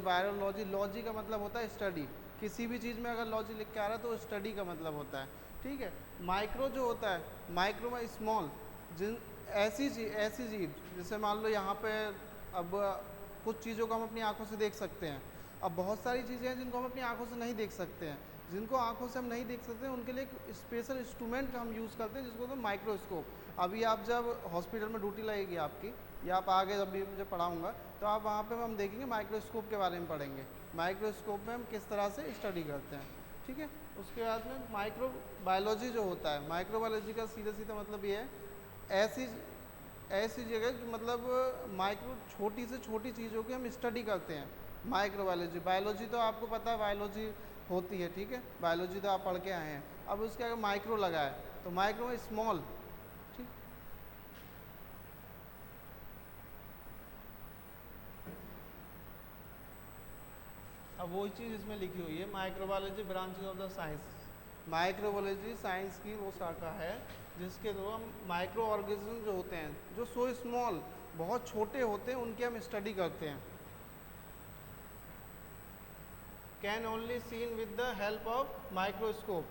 Virology, logy का मतलब होता है स्टडी, किसी भी चीज़ में अगर लॉजी लिख के आ रहा है तो स्टडी का मतलब होता है, ठीक है। माइक्रो जो होता है, माइक्रो में स्मॉल, जिन ऐसी चीज़ जैसे मान लो यहाँ पे अब कुछ चीज़ों को हम अपनी आंखों से देख सकते हैं, अब बहुत सारी चीज़ें हैं जिनको हम अपनी आंखों से नहीं देख सकते हैं, जिनको आंखों से हम नहीं देख सकते हैं उनके लिए एक स्पेशल इंस्ट्रूमेंट का हम यूज़ करते हैं जिसको तो माइक्रोस्कोप। अभी आप जब हॉस्पिटल में ड्यूटी लगेगी आपकी, या आप आगे जब भी मुझे पढ़ाऊँगा तो आप वहाँ पे हम देखेंगे माइक्रोस्कोप के बारे में पढ़ेंगे, माइक्रोस्कोप में हम किस तरह से स्टडी करते हैं, ठीक है। उसके बाद में माइक्रो बायोलॉजी जो होता है, माइक्रो बायोलॉजी का सीधा सीधा मतलब ये है, ऐसी ऐसी जगह जो मतलब माइक्रो छोटी से छोटी चीज़ों की हम स्टडी करते हैं, माइक्रो बायोलॉजी। बायोलॉजी तो आपको पता है बायोलॉजी होती है, ठीक है, बायोलॉजी तो आप पढ़ के आए हैं। अब उसके आगे माइक्रो लगा है तो माइक्रो में स्मॉल, ठीक। अब वही चीज़ इसमें लिखी हुई है, microbiology branches of the science. Microbiology science की वो शाखा है जिसके थ्रू हम माइक्रो ऑर्गेनिज्म जो होते हैं, जो सो स्मॉल, बहुत छोटे होते हैं, उनकी हम स्टडी करते हैं। Can only seen with the help of microscope.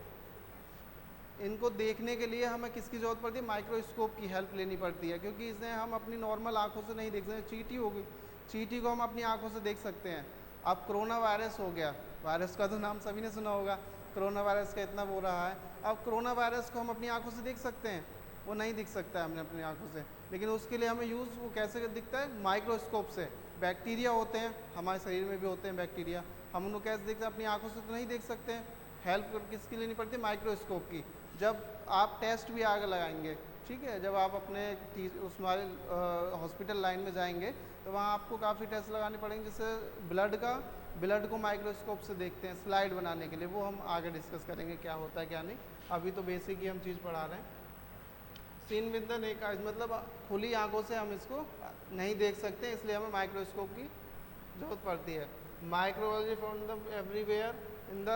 इनको देखने के लिए हमें किसकी ज़रूरत पड़ती है, माइक्रोस्कोप की हेल्प लेनी पड़ती है, क्योंकि इसे हम अपनी नॉर्मल आंखों से नहीं देख सकते। चींटी होगी, चींटी को हम अपनी आंखों से देख सकते हैं। अब कोरोना वायरस हो गया, वायरस का तो नाम सभी ने सुना होगा, कोरोना वायरस का इतना वो रहा है। अब कोरोना वायरस को हम अपनी आंखों से देख सकते हैं, वो नहीं दिख सकता है हमने अपनी आंखों से, लेकिन उसके लिए हमें यूज़ वो कैसे दिखता है, माइक्रोस्कोप से। बैक्टीरिया होते हैं हमारे शरीर में भी होते हैं बैक्टीरिया, हम उनको कैसे देखते हैं, अपनी आंखों से तो नहीं देख सकते हैं, हेल्प किसकी लेनी पड़ती है, माइक्रोस्कोप की। जब आप टेस्ट भी आगे लगाएंगे, ठीक है, जब आप अपने उस हमारे हॉस्पिटल लाइन में जाएंगे तो वहाँ आपको काफ़ी टेस्ट लगाने पड़ेंगे, जैसे ब्लड को माइक्रोस्कोप से देखते हैं स्लाइड बनाने के लिए, वो हम आगे डिस्कस करेंगे क्या होता है क्या नहीं, अभी तो बेसिक ही हम चीज़ पढ़ा रहे हैं। Seen with the naked eyes मतलब खुली आंखों से हम इसको नहीं देख सकते, इसलिए हमें माइक्रोस्कोप की ज़रूरत पड़ती है। Microbiology found the everywhere in the,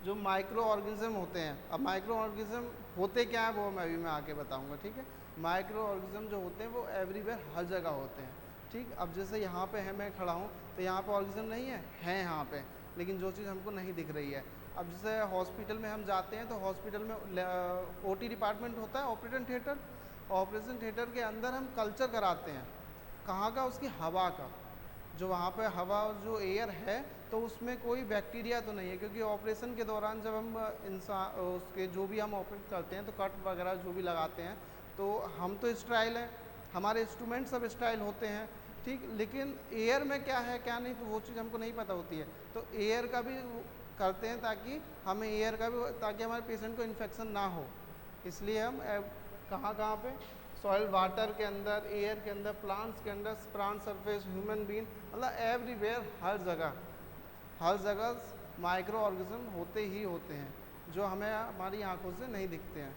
जो माइक्रो ऑर्गेनिज्म होते हैं, अब माइक्रो ऑर्गेनिज्म होते क्या है वो मैं आके बताऊंगा, ठीक है। माइक्रो ऑर्गेनिज्म जो होते हैं वो एवरीवेयर, हर जगह होते हैं, ठीक। अब जैसे यहाँ पे है, मैं खड़ा हूँ तो यहाँ पे ऑर्गेनिज्म नहीं है यहाँ पे, लेकिन जो चीज़ हमको नहीं दिख रही है। अब जैसे हॉस्पिटल में हम जाते हैं तो हॉस्पिटल में ओटी डिपार्टमेंट होता है, ऑपरेशन थिएटर। ऑपरेशन थिएटर के अंदर हम कल्चर कराते हैं, कहाँ का, उसकी हवा का, जो वहाँ पे हवा और जो एयर है तो उसमें कोई बैक्टीरिया तो नहीं है, क्योंकि ऑपरेशन के दौरान जब हम इंसान उसके जो भी हम ऑपरेट करते हैं तो कट वगैरह जो भी लगाते हैं तो हम तो स्टाइल हैं, हमारे इंस्ट्रूमेंट सब स्टाइल होते हैं, ठीक। लेकिन एयर में क्या है क्या नहीं तो वो चीज़ हमको नहीं पता होती है, तो एयर का भी करते हैं ताकि हमें एयर का भी, ताकि हमारे पेशेंट को इन्फेक्शन ना हो, इसलिए हम कहाँ कहाँ पे, सॉइल वाटर के अंदर, एयर के अंदर, प्लांट्स के अंदर, प्लांट सरफेस, ह्यूमन बीइंग, मतलब एवरीवेयर, हर जगह माइक्रो ऑर्गेनिज्म होते ही होते हैं जो हमें हमारी आंखों से नहीं दिखते हैं।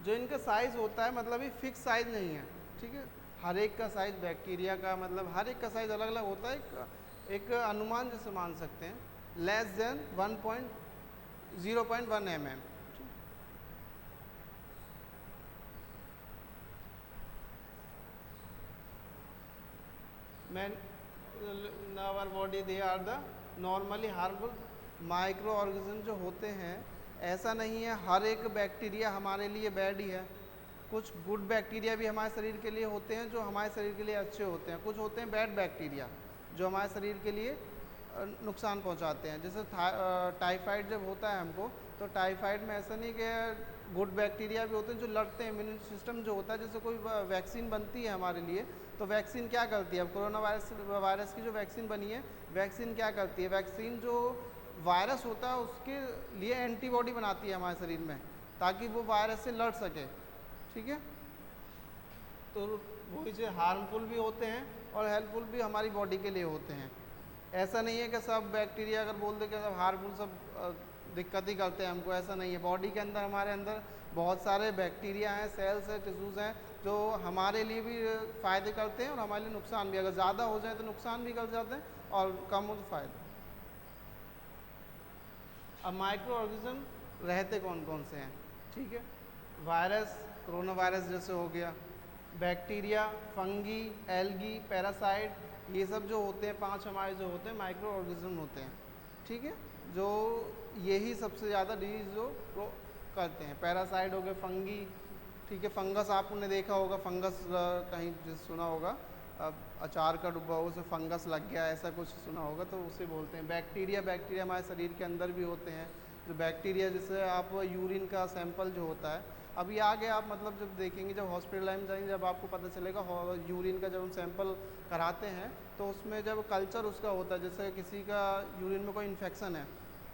जो इनका साइज़ होता है मतलब ये फिक्स साइज़ नहीं है, ठीक है, हर एक का साइज़, बैक्टीरिया का मतलब हर एक का साइज़ अलग अलग होता है, एक अनुमान जैसे मान सकते हैं, less than 0.1 mm। Man our body they are the normally harmful. Micro organism जो होते हैं, ऐसा नहीं है हर एक बैक्टीरिया हमारे लिए बैड ही है, कुछ गुड बैक्टीरिया भी हमारे शरीर के लिए होते हैं जो हमारे शरीर के लिए अच्छे होते हैं, कुछ होते हैं बैड बैक्टीरिया जो हमारे शरीर के लिए नुकसान पहुंचाते हैं। जैसे टाइफाइड जब होता है हमको, तो टाइफाइड में ऐसा नहीं कि गुड बैक्टीरिया भी होते हैं जो लड़ते हैं, इम्यून सिस्टम जो होता है, जैसे कोई वैक्सीन बनती है हमारे लिए तो वैक्सीन क्या करती है, अब कोरोना वायरस की जो वैक्सीन बनी है, वैक्सीन क्या करती है, वैक्सीन जो वायरस होता है उसके लिए एंटीबॉडी बनाती है हमारे शरीर में ताकि वो वायरस से लड़ सके, ठीक है। तो वो चीज़ें हार्मफुल भी होते हैं और हेल्पफुल भी हमारी बॉडी के लिए होते हैं। ऐसा नहीं है कि सब बैक्टीरिया अगर बोल दे कि सब हार्मफुल, सब दिक्कत ही करते हैं हमको, ऐसा नहीं है। बॉडी के अंदर, हमारे अंदर बहुत सारे बैक्टीरिया हैं, सेल्स हैं, टिश्यूज़ हैं जो हमारे लिए भी फ़ायदे करते हैं और हमारे लिए नुकसान भी, अगर ज़्यादा हो जाए तो नुकसान भी कर जाते हैं और कम हो तो फ़ायदा। अब माइक्रो ऑर्गेनिज्म रहते कौन कौन से हैं, ठीक है, वायरस, कोरोना वायरस जैसे हो गया, बैक्टीरिया, फंगी, एल्गी, पैरासाइट, ये सब जो होते हैं 5 हमारे जो होते हैं माइक्रो ऑर्गेनिज्म होते हैं, ठीक है, जो यही सबसे ज़्यादा डिजीज जो करते हैं। पैरासाइट हो गए, फंगी, ठीक है, फंगस आपने देखा होगा, फंगस कहीं सुना होगा, अचार का डब्बा उसमें फंगस लग गया, ऐसा कुछ सुना होगा, तो उसे बोलते हैं। बैक्टीरिया, बैक्टीरिया हमारे शरीर के अंदर भी होते हैं, जो बैक्टीरिया जैसे आप यूरिन का सैंपल जो होता है, अभी आगे आप मतलब जब देखेंगे, जब हॉस्पिटल में जाएंगे, जब आपको पता चलेगा यूरिन का जब हम सैंपल कराते हैं तो उसमें जब कल्चर उसका होता है, जैसे किसी का यूरिन में कोई इन्फेक्शन है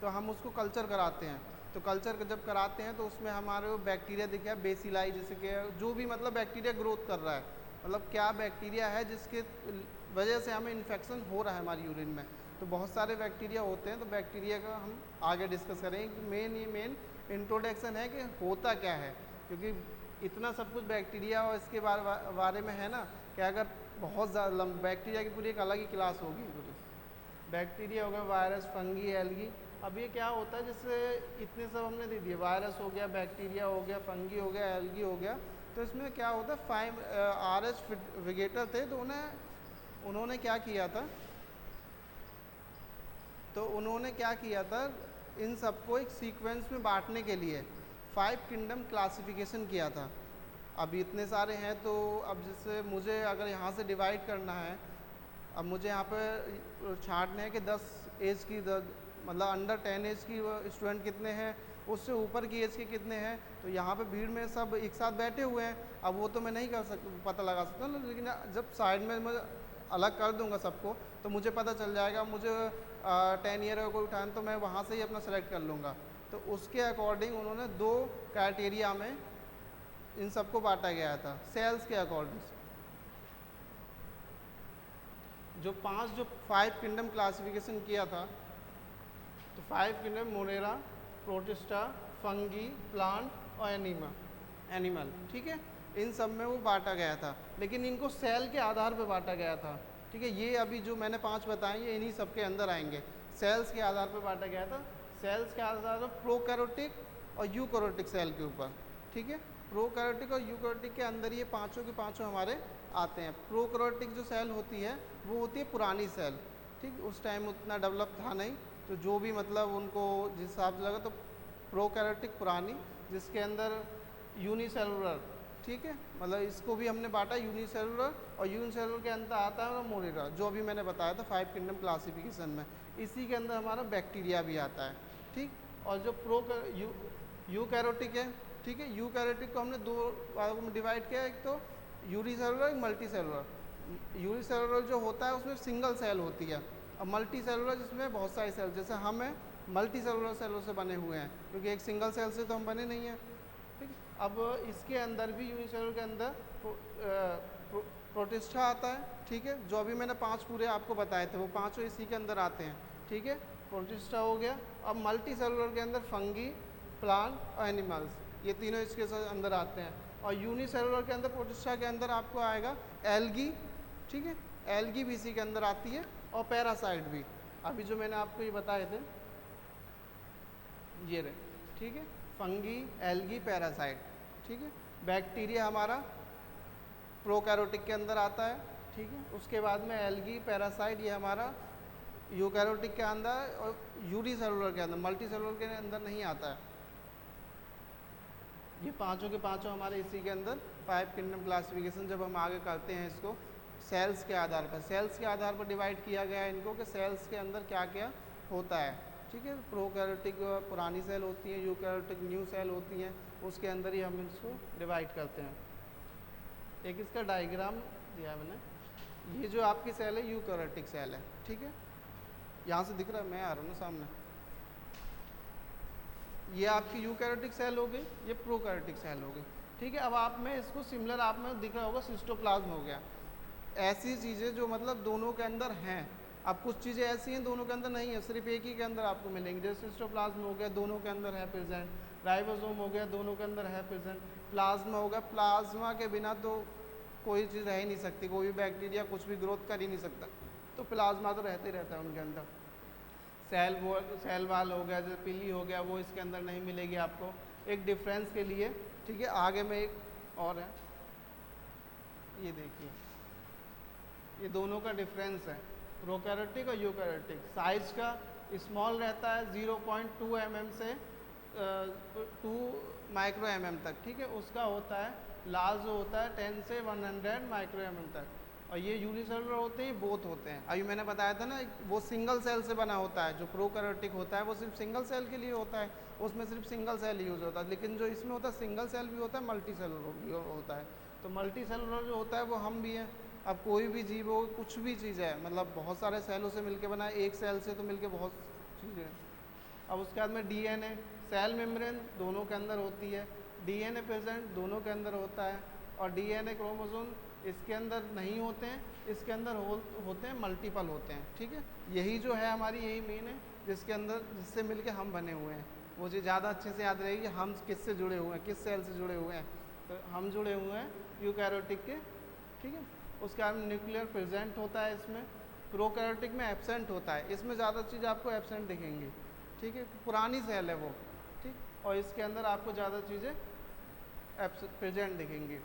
तो हम उसको कल्चर कराते हैं, तो कल्चर जब कराते हैं तो उसमें हमारे वो बैक्टीरिया दिखे, बेसिलाई जैसे कि जो भी मतलब बैक्टीरिया ग्रोथ कर रहा है, मतलब क्या बैक्टीरिया है जिसके वजह से हमें इन्फेक्शन हो रहा है हमारी यूरिन में। तो बहुत सारे बैक्टीरिया होते हैं, तो बैक्टीरिया का हम आगे डिस्कस करेंगे कि मेन इंट्रोडक्शन है कि होता क्या है, क्योंकि इतना सब कुछ बैक्टीरिया और इसके बारे में है ना कि अगर बहुत ज़्यादा बैक्टीरिया की पूरी एक अलग ही क्लास होगी पूरी। बैक्टीरिया हो गया, वायरस, फंगी, एल्गी। अब ये क्या होता है, जैसे इतने सब हमने दे दिए, वायरस हो गया, बैक्टीरिया हो गया, फंगी हो गया, एल्गी हो गया, तो इसमें क्या होता है, 5 RS विगेटर थे, तो उन्होंने क्या किया था, इन सबको एक सीक्वेंस में बांटने के लिए 5 किंगडम क्लासिफिकेशन किया था। अब इतने सारे हैं, तो अब जैसे मुझे अगर यहाँ से डिवाइड करना है, अब मुझे यहाँ पर छांटने हैं कि 10 एज की मतलब अंडर 10 एज की स्टूडेंट कितने हैं, उससे ऊपर की एज के कितने हैं, तो यहाँ पे भीड़ में सब एक साथ बैठे हुए हैं, अब वो तो मैं नहीं कर सकता, पता लगा सकता, लेकिन जब साइड में मैं अलग कर दूंगा सबको तो मुझे पता चल जाएगा, मुझे 10 ईयर का कोई उठान तो मैं वहाँ से ही अपना सेलेक्ट कर लूँगा। तो उसके अकॉर्डिंग उन्होंने 2 क्राइटेरिया में इन सबको बांटा गया था, सेल्स के अकॉर्डिंग। जो 5 किंगडम क्लासिफिकेशन किया था, तो 5 kingdom Monera, protista, fungi, plant और एनिमल, ठीक है, इन सब में वो बांटा गया था, लेकिन इनको सेल के आधार पर बांटा गया था, ठीक है। ये अभी जो मैंने 5 बताए ये इन्हीं सब के अंदर आएंगे, सेल्स के आधार पर बांटा गया था, सेल्स के आधार पर प्रोकैरियोटिक और यूकैरियोटिक सेल के ऊपर, ठीक है। प्रोकैरियोटिक और यूकैरियोटिक के अंदर ये पाँचों के पाँचों हमारे आते हैं। प्रोकैरियोटिक जो सेल होती है वो होती है पुरानी सेल, ठीक, उस टाइम उतना डेवलप था नहीं, तो जो भी मतलब उनको जिस हिसाब से लगा, तो प्रोकैरियोटिक पुरानी, जिसके अंदर यूनिसेलुलर, ठीक है, मतलब इसको भी हमने बांटा यूनिसेलुलर, और यूनिसेलुलर के अंदर आता है मोनेरा, जो अभी मैंने बताया था 5 किंगडम क्लासिफिकेशन में, इसी के अंदर हमारा बैक्टीरिया भी आता है, ठीक। और जो यूकैरियोटिक है, ठीक है, यूकैरियोटिक को हमने 2 भागों में डिवाइड किया, एक तो यूनिसेलुलर, एक मल्टी सेलुलर। यूनिसेलुलर जो होता है उसमें सिंगल सेल होती है, और मल्टी सेलुलर जिसमें बहुत सारे सेल, जैसे हम हैं मल्टी सेलुलर सेलों से बने हुए हैं, क्योंकि एक सिंगल सेल से तो हम बने नहीं हैं, ठीक। अब इसके अंदर भी यूनिसेलुलर के अंदर प्रोटिस्टा आता है, ठीक है, जो अभी मैंने 5 पूरे आपको बताए थे वो 5 इसी के अंदर आते हैं, ठीक है, प्रोटिस्टा हो गया। अब मल्टी सेलुलर के अंदर फंगी, प्लांट और एनिमल्स, ये तीनों इसके अंदर आते हैं। और यूनिसेलुलर के अंदर प्रोटिस्टा के अंदर आपको आएगा एल्गी, ठीक है, एल्गी भी इसी के अंदर आती है, और पैरासाइट भी, अभी जो मैंने आपको ये बताए थे ये रहे, ठीक है, फंगी, एल्गी, पैरासाइट, ठीक है। बैक्टीरिया हमारा प्रोकैरियोटिक के अंदर आता है, ठीक है, उसके बाद में एल्गी, पैरासाइट ये हमारा यूकैरियोटिक के अंदर, और यूनिसेलुलर के अंदर, मल्टी सेलुलर के अंदर नहीं आता है। ये पांचों के पांचों हमारे इसी के अंदर 5 किंगडम क्लासिफिकेशन, जब हम आगे करते हैं इसको सेल्स के आधार पर डिवाइड किया गया है इनको, कि सेल्स के अंदर क्या क्या होता है, ठीक है। प्रोकैरियोटिक पुरानी सेल होती हैं, यूकैरियोटिक न्यू सेल होती हैं, उसके अंदर ही हम इसको डिवाइड करते हैं। एक इसका डायग्राम दिया है मैंने, ये जो आपकी सेल है यूकैरियोटिक सेल है, ठीक है, यहाँ से दिख रहा है, मैं आ रहा हूँ ना सामने, ये आपकी यूकैरियोटिक सेल हो गई, ये प्रोकैरियोटिक सेल हो गई, ठीक है। अब आप में इसको सिमिलर आप में दिख रहा होगा सिस्टोप्लाज्म हो गया। ऐसी चीज़ें जो मतलब दोनों के अंदर हैं, अब कुछ चीज़ें ऐसी हैं दोनों के अंदर नहीं है, सिर्फ एक ही के अंदर आपको मिलेंगी, जैसे सिस्टोप्लाज्म हो गया दोनों के अंदर है प्रेजेंट, राइबोसोम हो गया दोनों के अंदर है प्रेजेंट, प्लाज्मा हो गया, प्लाज्मा के बिना तो कोई चीज़ रह ही नहीं सकती, कोई भी बैक्टीरिया कुछ भी ग्रोथ कर ही नहीं सकता, तो प्लाज्मा तो रहते रहता है उनके अंदर। सेल वाल हो गया, जैसे पीली हो गया, वो इसके अंदर नहीं मिलेगी आपको, एक डिफरेंस के लिए, ठीक है। आगे में एक और है, ये देखिए, ये दोनों का डिफरेंस है, प्रोकैरियोटिक और यूकैरियोटिक। साइज का स्मॉल रहता है 0.2 mm से 2 माइक्रो mm तक, ठीक है। उसका होता है लार्ज जो होता है 10 से 100 माइक्रो mm तक। और ये यूनिसेलुलर होते हैं, बोथ होते हैं। अभी मैंने बताया था ना, वो सिंगल सेल से बना होता है। जो प्रोकैरियोटिक होता है वो सिर्फ सिंगल सेल के लिए होता है, उसमें सिर्फ सिंगल सेल यूज़ होता है। लेकिन जो इसमें होता है सिंगल सेल भी होता है, मल्टी सेलुलर भी होता है। तो मल्टी सेलुलर जो होता है वो हम भी हैं। अब कोई भी जीव हो, कुछ भी चीज़ है, मतलब बहुत सारे सेलों से मिलके बना है, एक सेल से तो मिलके बहुत चीज़ें हैं। अब उसके बाद में डीएनए, सेल मेम्ब्रेन दोनों के अंदर होती है, डीएनए प्रेजेंट दोनों के अंदर होता है। और डीएनए क्रोमोसोम इसके अंदर नहीं होते हैं, इसके अंदर होते हैं, मल्टीपल होते हैं, ठीक है। यही जो है हमारी, यही मेन है जिसके अंदर, जिससे मिलके हम बने हुए हैं। मुझे ज़्यादा अच्छे से याद रहेगी हम किससे जुड़े हुए हैं, किस सेल से जुड़े हुए हैं। तो हम जुड़े हुए हैं यूकैरियोटिक के, ठीक है। उसके बाद में न्यूक्लियर प्रेजेंट होता है इसमें, प्रोकैरियोटिक में एब्सेंट होता है। इसमें ज़्यादा चीज़ आपको एब्सेंट दिखेंगी, ठीक है, पुरानी सेल है वो, ठीक। और इसके अंदर आपको ज़्यादा चीज़ें प्रेजेंट दिखेंगी।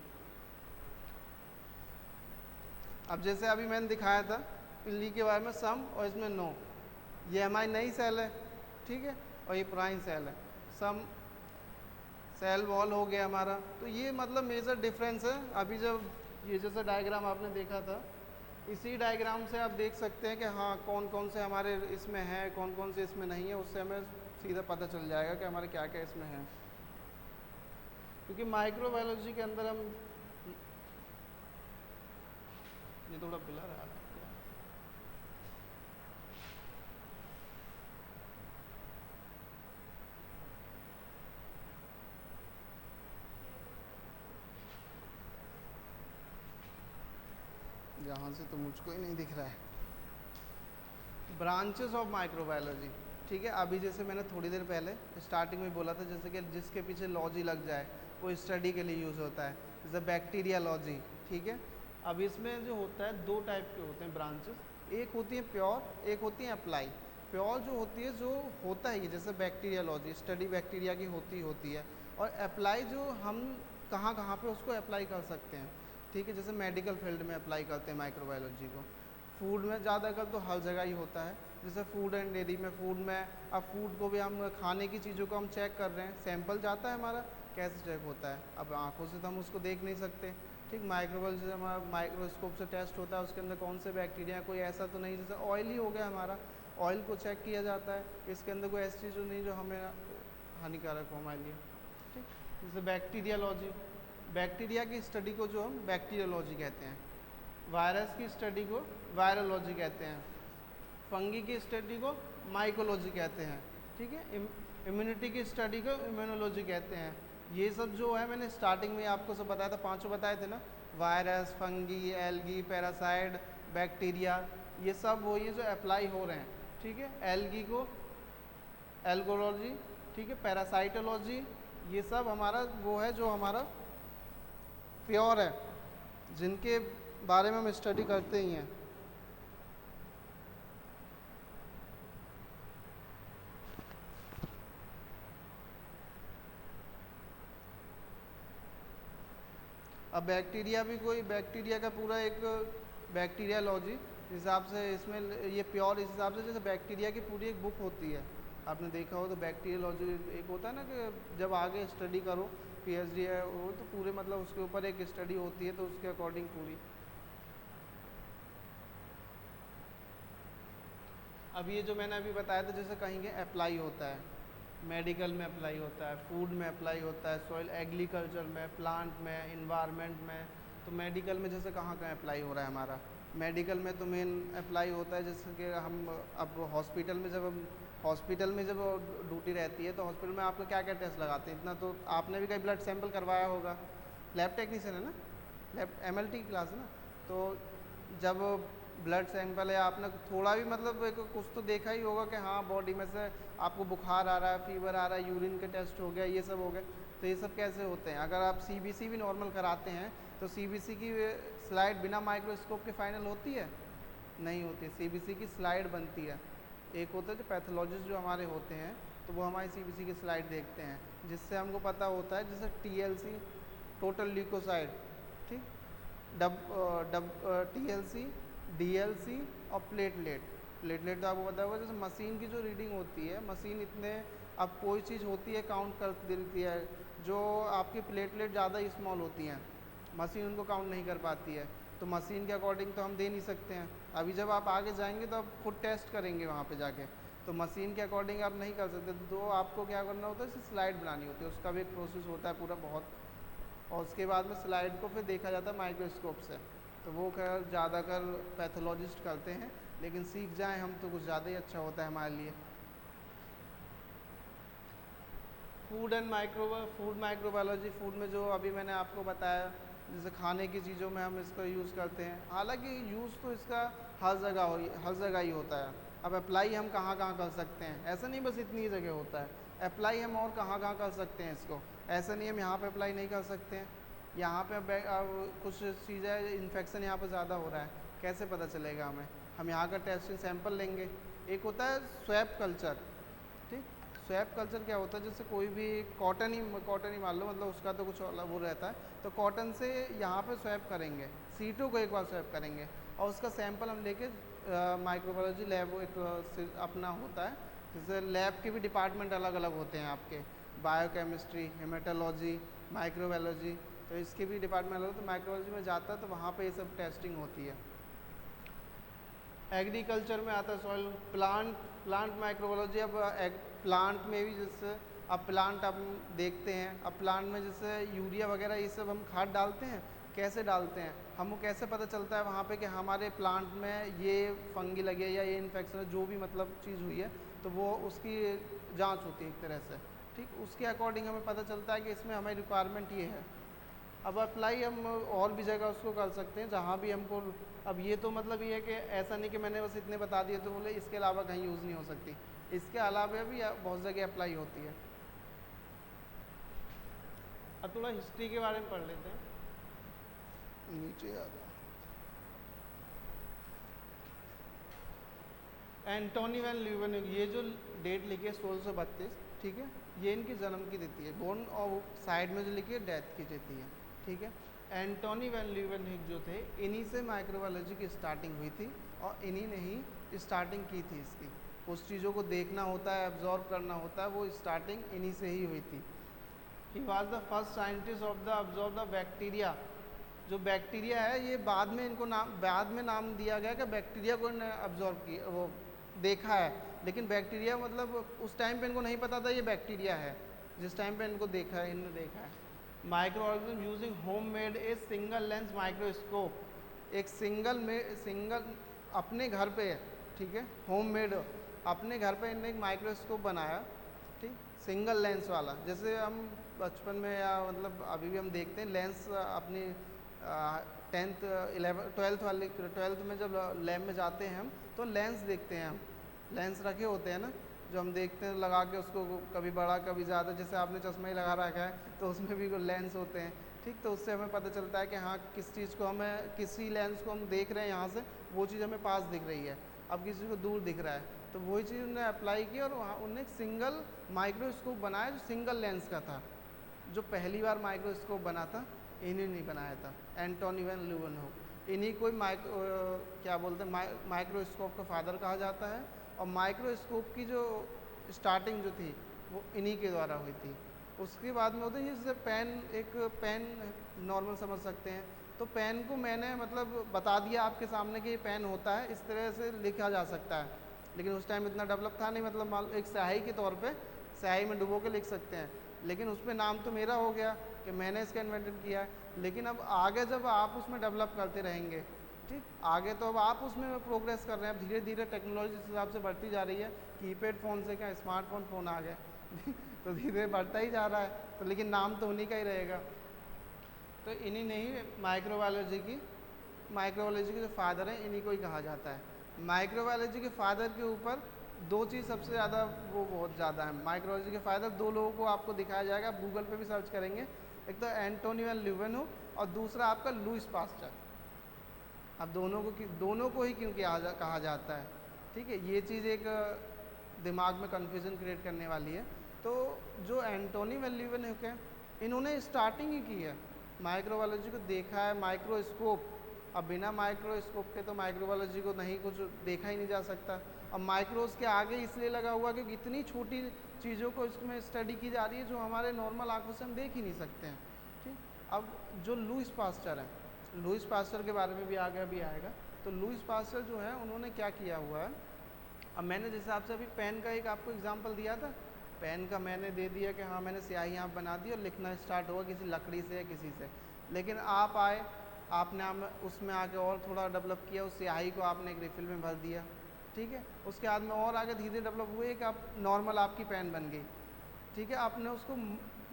अब जैसे अभी मैंने दिखाया था पिल्ली के बारे में, सम, और इसमें नो, ये हमारी नई सेल है, ठीक है, और ये पुरानी सेल है। सम सेल वॉल हो गया हमारा। तो ये मतलब मेजर डिफरेंस है। अभी जब ये जैसा डायग्राम आपने देखा था, इसी डायग्राम से आप देख सकते हैं कि हाँ कौन कौन से हमारे इसमें है, कौन कौन से इसमें नहीं है। उससे हमें सीधा पता चल जाएगा कि हमारे क्या क्या इसमें है। क्योंकि माइक्रोबायोलॉजी के अंदर हम, ये थोड़ा ब्लर आ रहा है क्या? यहाँ से तो मुझको ही नहीं दिख रहा है। ब्रांचेस ऑफ माइक्रोबायोलॉजी, ठीक है। अभी जैसे मैंने थोड़ी देर पहले स्टार्टिंग में बोला था, जैसे कि जिसके पीछे लॉजी लग जाए वो स्टडी के लिए यूज़ होता है, जैसे बैक्टीरियालॉजी, ठीक है। अब इसमें जो होता है दो टाइप के होते हैं ब्रांचेस, एक होती है प्योर, एक होती है अप्लाई। प्योर जो होती है, जो होता है ये, जैसे बैक्टीरियालॉजी स्टडी बैक्टीरिया की होती है। और अप्लाई जो हम कहाँ कहाँ पे उसको अप्लाई कर सकते हैं, ठीक है। जैसे मेडिकल फील्ड में अप्लाई करते हैं माइक्रोबायोलॉजी को, फूड में ज़्यादातर तो हर जगह ही होता है। जैसे फूड एंड डेयरी में, फूड में, अब फूड को भी हम, खाने की चीज़ों को हम चेक कर रहे हैं, सैंपल जाता है हमारा, कैसे चेक होता है? अब आंखों से तो हम उसको देख नहीं सकते, ठीक। माइक्रोबायोलॉजी से हमारा माइक्रोस्कोप से टेस्ट होता है, उसके अंदर कौन से बैक्टीरिया, कोई ऐसा तो नहीं, जैसे ऑयल ही हो गया हमारा, ऑयल को चेक किया जाता है, इसके अंदर कोई ऐसी चीज़ तो नहीं जो हमें हानिकारक हो हमारे लिए, ठीक। जैसे बैक्टीरियालॉजी, बैक्टीरिया की स्टडी को जो हम बैक्टीरियोलॉजी कहते हैं, वायरस की स्टडी को वायरोलॉजी कहते हैं, फंगी की स्टडी को माइकोलॉजी कहते हैं, ठीक है। इम्यूनिटी की स्टडी को इम्यूनोलॉजी कहते हैं। ये सब जो है मैंने स्टार्टिंग में आपको सब बताया था, पांचों बताए थे ना, virus, fungi, algae, parasite, bacteria, ये सब वो ये जो अप्लाई हो रहे हैं, ठीक है। एल्गी को एल्गोलॉजी, ठीक है, पैरासाइटोलॉजी, ये सब हमारा वो है जो हमारा प्योर है, जिनके बारे में हम स्टडी करते ही हैं। अब बैक्टीरिया भी, कोई बैक्टीरिया का पूरा एक बैक्टीरियालॉजी हिसाब से, इसमें ये प्योर इस हिसाब से, जैसे बैक्टीरिया की पूरी एक बुक होती है, आपने देखा हो तो बैक्टीरियालॉजी एक होता है ना, कि जब आगे स्टडी करो, पीएचडी है वो, तो पूरे मतलब उसके ऊपर एक स्टडी होती है, तो उसके अकॉर्डिंग पूरी। अब ये जो मैंने अभी बताया था, जैसे कहीं के अप्लाई होता है, मेडिकल में अप्लाई होता है, फूड में अप्लाई होता है, सॉइल एग्रीकल्चर में, प्लांट में, इन्वायरमेंट में। तो मेडिकल में जैसे कहाँ कहाँ अप्लाई हो रहा है हमारा, मेडिकल में तो मेन अप्लाई होता है, जैसे कि हम अब हॉस्पिटल में, जब हम हॉस्पिटल में जब ड्यूटी रहती है, तो हॉस्पिटल में आपको क्या क्या टेस्ट लगाते हैं, इतना तो आपने भी कहीं ब्लड सैंपल करवाया होगा, लैब टेक्नीशियन है ना, लैब MLT क्लास है ना। तो जब ब्लड सैंपल है, आपने थोड़ा भी मतलब एक कुछ तो देखा ही होगा कि हाँ बॉडी में से आपको बुखार आ रहा है, फीवर आ रहा है, यूरिन का टेस्ट हो गया, ये सब हो गया। तो ये सब कैसे होते हैं? अगर आप CBC भी नॉर्मल कराते हैं, तो CBC की स्लाइड बिना माइक्रोस्कोप के फाइनल होती है? नहीं होती। CBC की स्लाइड बनती है। एक होता है जो पैथोलॉजिस्ट जो हमारे होते हैं, तो वो हमारी CBC की स्लाइड देखते हैं, जिससे हमको पता होता है, जैसे TLC, टोटल ल्यूकोसाइड, ठीक, TLC डीएलसी और प्लेटलेट। प्लेटलेट तो आपको पता होगा, जैसे मशीन की जो रीडिंग होती है, मशीन इतने, अब कोई चीज़ होती है काउंट कर देती है, जो आपकी प्लेटलेट ज़्यादा स्मॉल होती हैं, मशीन उनको काउंट नहीं कर पाती है, तो मशीन के अकॉर्डिंग तो हम दे नहीं सकते हैं। अभी जब आप आगे जाएंगे तो आप खुद टेस्ट करेंगे वहाँ पे जाके, तो मशीन के अकॉर्डिंग आप नहीं कर सकते, तो आपको क्या करना होता है, स्लाइड बनानी होती है, उसका भी एक प्रोसेस होता है पूरा बहुत, और उसके बाद में स्लाइड को फिर देखा जाता है माइक्रोस्कोप से। तो वो खैर ज़्यादातर पैथोलॉजिस्ट करते हैं, लेकिन सीख जाएं हम तो कुछ ज़्यादा ही अच्छा होता है हमारे लिए। फूड माइक्रोबायोलॉजी, फूड में जो अभी मैंने आपको बताया, जैसे खाने की चीज़ों में हम इसका यूज़ करते हैं, हालांकि यूज़ तो इसका हर जगह ही होता है। अब अप्लाई हम कहाँ कहाँ कर सकते हैं, ऐसा नहीं बस इतनी ही जगह होता है, अप्लाई हम और कहाँ कहाँ कर सकते हैं इसको, ऐसा नहीं हम यहाँ पे अप्लाई नहीं कर सकते हैं। यहाँ पे अब कुछ चीज़ें, इन्फेक्शन यहाँ पे ज़्यादा हो रहा है, कैसे पता चलेगा हमें, हम यहाँ का टेस्टिंग सैंपल लेंगे। एक होता है स्वैप कल्चर, ठीक, स्वैप कल्चर क्या होता है, जैसे कोई भी कॉटन ही मान लो, मतलब उसका तो कुछ अलग वो रहता है, तो कॉटन से यहाँ पे स्वैप करेंगे, सीटों को एक बार स्वैप करेंगे, और उसका सैंपल हम लेके माइक्रोबायोलॉजी लैब एक अपना होता है, जैसे लैब के भी डिपार्टमेंट अलग अलग होते हैं आपके, बायोकेमिस्ट्री, हेमेटोलॉजी, माइक्रोबायोलॉजी, तो इसके भी डिपार्टमेंट अलग, तो माइक्रोबायोलॉजी में जाता है तो वहाँ पे ये सब टेस्टिंग होती है। एग्रीकल्चर में आता है सॉइल प्लांट माइक्रोबायोलॉजी। अब प्लांट में भी जैसे, अब प्लांट हम देखते हैं, अब प्लांट में जैसे यूरिया वगैरह ये सब हम खाद डालते हैं, कैसे डालते हैं, हमको कैसे पता चलता है वहाँ पे कि हमारे प्लांट में ये फंगी लगी है या ये इन्फेक्शन, जो भी मतलब चीज़ हुई है, तो वो उसकी जांच होती है एक तरह से, ठीक, उसके अकॉर्डिंग हमें पता चलता है कि इसमें हमारी रिक्वायरमेंट ये है। अब अप्लाई हम और भी जगह उसको कर सकते हैं जहाँ भी हमको, अब ये तो मतलब ये है कि ऐसा नहीं कि मैंने बस इतने बता दिए तो बोले इसके अलावा कहीं यूज़ नहीं हो सकती, इसके अलावा भी बहुत जगह अप्लाई होती है। अब थोड़ा हिस्ट्री के बारे में पढ़ लेते हैं, नीचे आ जाओ। एंटोनी वैन ल्यूवेनहुइक, ये जो डेट लिखी है 1632, ठीक है, ये इनकी जन्म की देती है, बोर्न, और साइड में जो लिखी है डेथ की देती है, ठीक है। एंटोनी वैन ल्यूवेनहुइक जो थे, इन्हीं से माइक्रोबायोलॉजी की स्टार्टिंग हुई थी, और इन्हीं ने ही स्टार्टिंग की थी इसकी, उस चीज़ों को देखना होता है, एब्जॉर्ब करना होता है, वो स्टार्टिंग इन्हीं से ही हुई थी। He was the first scientist of the observe the bacteria. जो बैक्टीरिया है ये बाद में इनको बाद में नाम दिया गया कि बैक्टीरिया को ऑब्जॉर्व किया, वो देखा है, लेकिन बैक्टीरिया मतलब उस टाइम पे इनको नहीं पता था ये बैक्टीरिया है, जिस टाइम पे इनको देखा है, इन्होंने देखा है। Micro organism using home made a single lens microscope, एक सिंगल अपने घर पे, ठीक है, होम मेड, अपने घर पे इन्होंने एक माइक्रोस्कोप बनाया, ठीक, सिंगल लेंस वाला, जैसे हम बचपन में या मतलब अभी भी हम देखते हैं लेंस अपनी 10th 11 12th में जब लैब में जाते हैं हम, तो लेंस देखते हैं, हम लेंस रखे होते हैं ना, जो हम देखते हैं लगा के उसको, कभी बड़ा कभी ज़्यादा, जैसे आपने चश्मा ही लगा रखा है तो उसमें भी लेंस होते हैं, ठीक, तो उससे हमें पता चलता है कि हाँ किस चीज़ को हमें, किसी लेंस को हम देख रहे हैं यहाँ से, वो चीज़ हमें पास दिख रही है, अब किसी को दूर दिख रहा है, तो वही चीज़ उन्होंने अप्लाई की, और वहाँ उन्होंने एक सिंगल माइक्रोस्कोप बनाया जो सिंगल लेंस का था, जो पहली बार माइक्रोस्कोप बना था इन्हीं ने बनाया था, एंटोनी वैन ल्यूवेनहुइक, इन्हीं को क्या बोलते हैं माइक्रोस्कोप का फादर कहा जाता है, और माइक्रोस्कोप की जो स्टार्टिंग जो थी वो इन्हीं के द्वारा हुई थी। उसके बाद में होता है जैसे पेन, एक पेन नॉर्मल समझ सकते हैं, तो पेन को मैंने मतलब बता दिया आपके सामने कि ये पेन होता है, इस तरह से लिखा जा सकता है, लेकिन उस टाइम इतना डेवलप था नहीं, मतलब एक स्याही के तौर पे स्याही में डुबो के लिख सकते हैं, लेकिन उस पर नाम तो मेरा हो गया कि मैंने इसका इन्वेंशन किया है, लेकिन अब आगे जब आप उसमें डेवलप करते रहेंगे, ठीक, आगे तो अब आप उसमें प्रोग्रेस कर रहे हैं, अब धीरे धीरे टेक्नोलॉजी जिस हिसाब से बढ़ती जा रही है, कीपैड फ़ोन से क्या स्मार्टफोन आ गए तो धीरे धीरे बढ़ता ही जा रहा है, तो लेकिन नाम तो उन्हीं का ही रहेगा। तो इन्हीं ने ही माइक्रोबायोलॉजी के जो फादर हैं इन्हीं को ही कहा जाता है। माइक्रोबायोलॉजी के फादर के ऊपर दो चीज़ सबसे ज़्यादा वो बहुत ज़्यादा है, माइक्रोबायोलॉजी के फादर दो लोगों को आपको दिखाया जाएगा, आप गूगल पे भी सर्च करेंगे, एक तो एंटोनी वैन ल्यूवेनहुइक और दूसरा आपका लुईस पास्चर। अब दोनों को ही क्यों कहा जाता है, ठीक है, ये चीज़ एक दिमाग में कन्फ्यूज़न क्रिएट करने वाली है। तो जो एंटोनी वैन ल्यूवेनहुइक है, इन्होंने स्टार्टिंग ही की है, माइक्रोबायोलॉजी को देखा है, माइक्रोस्कोप अब बिना माइक्रोस्कोप के तो माइक्रोबायोलॉजी को नहीं कुछ देखा ही नहीं जा सकता। अब माइक्रोस के आगे इसलिए लगा हुआ क्योंकि इतनी छोटी चीज़ों को इसमें स्टडी की जा रही है जो हमारे नॉर्मल आंखों से हम देख ही नहीं सकते हैं। ठीक, अब जो लुईस पास्चर है, लुईस पास्चर के बारे में भी आगे अभी आएगा। तो लुईस पास्चर जो है उन्होंने क्या किया हुआ है, अब मैंने जिस हिसाब से अभी पेन का एक आपको एग्जांपल दिया था, पेन का मैंने दे दिया कि हाँ मैंने स्याही यहाँ बना दी और लिखना स्टार्ट हुआ किसी लकड़ी से या किसी से, लेकिन आप आए, आपने उसमें आके और थोड़ा डेवलप किया, उस स्याही को आपने एक रिफिल में भर दिया, ठीक है, उसके बाद में और आगे धीरे डेवलप हुए कि आप नॉर्मल आपकी पेन बन गई, ठीक है, आपने उसको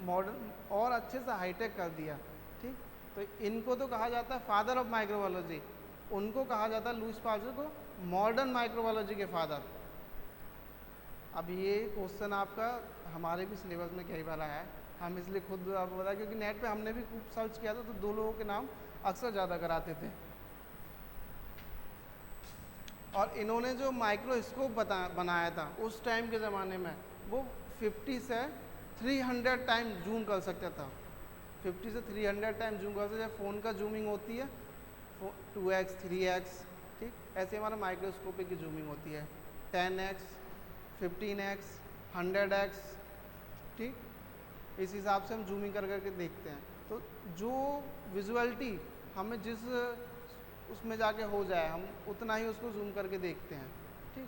मॉडर्न और अच्छे से हाईटेक कर दिया। ठीक, तो इनको तो कहा जाता है फादर ऑफ माइक्रोबायोलॉजी, उनको कहा जाता है लुईस पास्चर को मॉडर्न माइक्रोबायोलॉजी के फादर। अब ये क्वेश्चन आपका हमारे भी सिलेबस में कई बार आया है, हम इसलिए खुद आपको बताया क्योंकि नेट पे हमने भी खूब सर्च किया था तो दो लोगों के नाम अक्सर ज़्यादा कराते थे। और इन्होंने जो माइक्रोस्कोप बनाया था उस टाइम के ज़माने में, वो 50 से 300 टाइम जूम कर सकता था, 50 से 300 टाइम जूम कर सकता है। फ़ोन का जूमिंग होती है 2x 3x, ठीक, ऐसे हमारा माइक्रोस्कोपिक की जूमिंग होती है 10x 15x 100x, ठीक, इस हिसाब से हम जूमिंग कर करके देखते हैं। तो जो विजुअलिटी हमें जिस उसमें जाके हो जाए हम उतना ही उसको जूम करके देखते हैं। ठीक,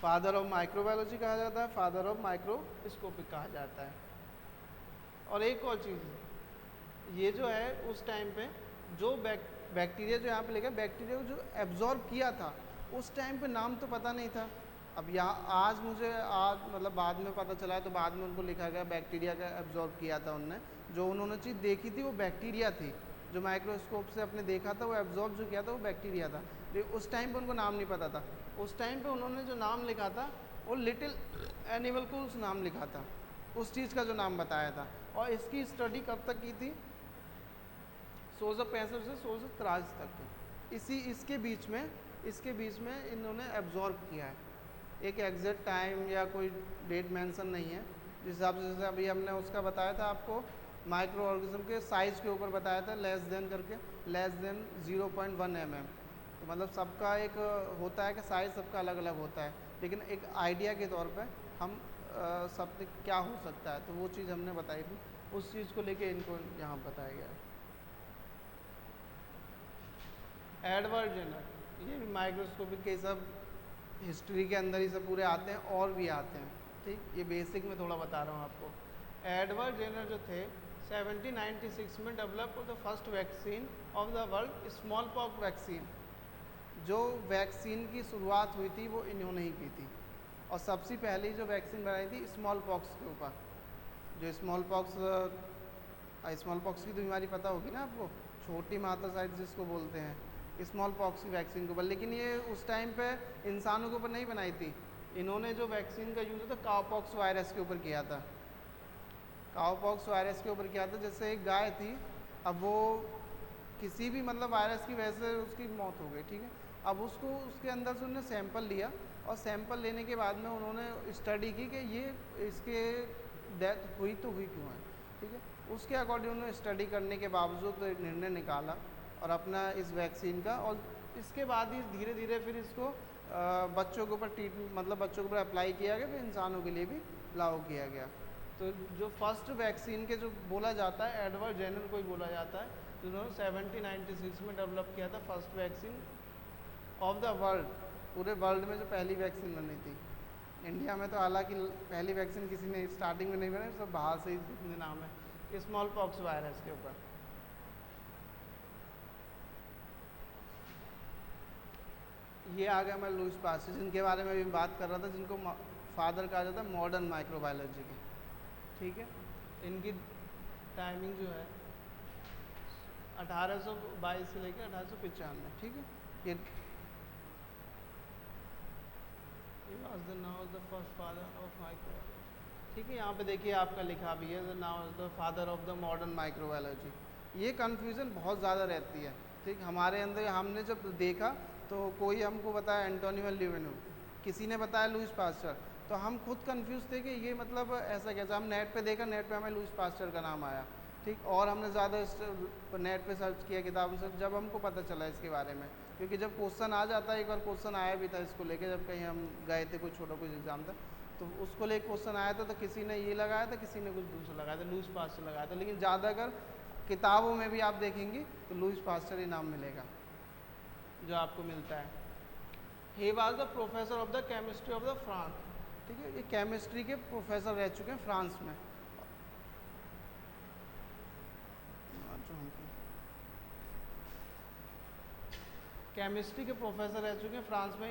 फादर ऑफ माइक्रोबायोलॉजी कहा जाता है, फादर ऑफ माइक्रोस्कोपिक कहा जाता है। और एक और चीज़, ये जो है उस टाइम पे जो बैक्टीरिया जो यहाँ पे लिखा है, बैक्टीरिया को जो एब्जॉर्ब किया था उस टाइम पे नाम तो पता नहीं था। अब यहाँ आज मुझे मतलब बाद में पता चला है, तो बाद में उनको लिखा गया बैक्टीरिया का एब्जॉर्ब किया था उनने, जो उन्होंने चीज़ देखी थी वो बैक्टीरिया थी, जो माइक्रोस्कोप से अपने देखा था वो एब्जॉर्ब जो किया था वो बैक्टीरिया था, लेकिन उस टाइम पे उनको नाम नहीं पता था। उस टाइम पे उन्होंने जो नाम लिखा था वो लिटिल एनिमल को उस नाम लिखा था, उस चीज़ का जो नाम बताया था। और इसकी स्टडी कब तक की थी, 1665 से 1663 तक, इसके बीच में इन्होंने एब्जॉर्ब किया है। एक एग्जैक्ट टाइम या कोई डेट मेंशन नहीं है, जिस हिसाब से जैसे अभी हमने उसका बताया था आपको माइक्रो ऑर्गेनिज्म के साइज़ के ऊपर बताया था, लेस देन करके, लेस देन 0.1 mm। तो मतलब सबका एक होता है कि साइज़ सबका अलग अलग होता है, लेकिन एक आइडिया के तौर पे हम सब क्या हो सकता है, तो वो चीज़ हमने बताई थी, उस चीज़ को लेके इनको यहाँ बताया गया है। एडवर्ड जेनर, ये भी माइक्रोस्कोपिक के सब हिस्ट्री के अंदर ही सब पूरे आते हैं और भी आते हैं। ठीक, ये बेसिक में थोड़ा बता रहा हूँ आपको। एडवर्ड जेनर जो थे 1796 में develop the first vaccine of the world, small pox vaccine. जो वैक्सीन की शुरुआत हुई थी वो इन्होंने ही की थी, और सबसे पहली जो वैक्सीन बनाई थी स्मॉल पॉक्स के ऊपर, जो स्मॉल पॉक्स की तो बीमारी पता होगी ना आपको, छोटी मात्रसाइट जिसको बोलते हैं, स्मॉल पॉक्स की वैक्सीन के ऊपर, लेकिन ये उस टाइम पे इंसानों के ऊपर नहीं बनाई थी। इन्होंने जो वैक्सीन का यूज़ था काउपॉक्स वायरस के ऊपर किया था, काउपॉक्स वायरस के ऊपर किया था। जैसे एक गाय थी, अब वो किसी भी मतलब वायरस की वजह से उसकी मौत हो गई, ठीक है, अब उसको उसके अंदर से उन्होंने सैंपल लिया, और सैंपल लेने के बाद में उन्होंने स्टडी की कि ये इसके डेथ हुई तो हुई क्यों है, ठीक है, उसके अकॉर्डिंग उन्होंने स्टडी करने के बावजूद एक निर्णय निकाला और अपना इस वैक्सीन का, और इसके बाद ही धीरे धीरे फिर इसको बच्चों के ऊपर मतलब बच्चों के ऊपर अप्लाई किया गया, फिर इंसानों के लिए भी लागू किया गया। तो जो फर्स्ट वैक्सीन के जो बोला जाता है एडवर्ड जेनर को ही बोला जाता है, जिन्होंने 1796 में डेवलप किया था first vaccine of the world, पूरे वर्ल्ड में जो पहली वैक्सीन बनी थी। इंडिया में तो हालांकि पहली वैक्सीन किसी ने स्टार्टिंग में नहीं बनाई, सब बाहर से ही जितने नाम है स्मॉल पॉक्स वायरस के ऊपर। ये आ गया मैं लुईस पास्चर, जिनके बारे में भी बात कर रहा था, जिनको फादर कहा जाता है मॉडर्न माइक्रोबायोलॉजी के, ठीक है। इनकी टाइमिंग जो है 1822 से लेकर 1895, ठीक है। ये was the now the first father of microbiology, ठीक है। यहाँ पे देखिए आपका लिखा भी है the now the father of the modern microbiology. ये कन्फ्यूज़न बहुत ज़्यादा रहती है, ठीक, हमारे अंदर। हमने जब देखा तो कोई हमको बताया एंटोनियो ल्यूवेनो, किसी ने बताया लुईस पास्चर, तो हम खुद कंफ्यूज थे कि ये मतलब ऐसा कैसा। हम नेट पे देखा, नेट पे हमें लुईस पास्चर का नाम आया, ठीक। और हमने ज़्यादा नेट पे सर्च किया, किताबों से, जब हमको पता चला इसके बारे में, क्योंकि जब क्वेश्चन आ जाता है, एक बार क्वेश्चन आया भी था इसको लेके, जब कहीं हम गए थे, कुछ छोटा कुछ एग्जाम था, तो उसको लेके क्वेश्चन आया था, तो किसी ने ये लगाया था, किसी ने कुछ दूसरा लगाया था, लुईस पास्चर लगाया था। लेकिन ज़्यादातर किताबों में भी आप देखेंगे तो लुईस पास्चर ही नाम मिलेगा जो आपको मिलता है। He was the professor of the chemistry of the France, ठीक है, ये केमिस्ट्री के प्रोफेसर रह चुके हैं फ्रांस में। केमिस्ट्री के प्रोफेसर रह चुके हैं फ्रांस में।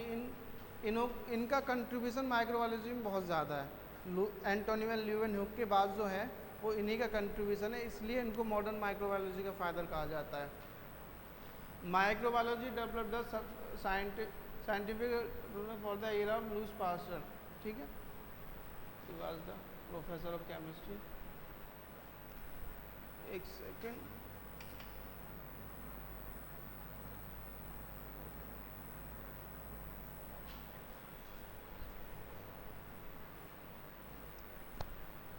इनका कंट्रीब्यूशन माइक्रोबायोलॉजी में बहुत ज़्यादा है। एंटोनी वैन ल्यूवेनहुक के बाद जो है वो इन्हीं का कंट्रीब्यूशन है, इसलिए इनको मॉडर्न माइक्रोबायोलॉजी का फादर कहा जाता है। Microbiology developed the scientific for the era of Louis Pasteur, ठीक है, he was the professor of chemistry. एक second,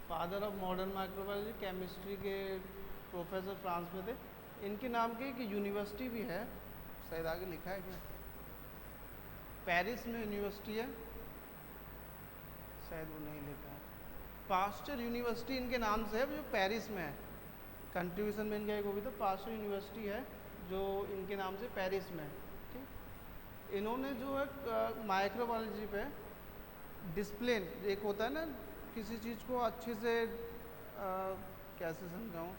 father of modern microbiology, chemistry के प्रोफेसर फ्रांस में थे। इनके नाम की एक यूनिवर्सिटी भी है, शायद आगे लिखा है क्या, पेरिस में यूनिवर्सिटी है, शायद वो नहीं लिखा है। पास्चर यूनिवर्सिटी इनके नाम से है, जो पेरिस में है। कंट्रीब्यूशन में इनका एक वो भी था, पास्चर यूनिवर्सिटी है जो इनके नाम से पेरिस में है, ठीक। इन्होंने जो है माइक्रोबायोलॉजी पे डिसिप्लिन, एक होता है ना किसी चीज़ को अच्छे से कैसे समझाऊँ,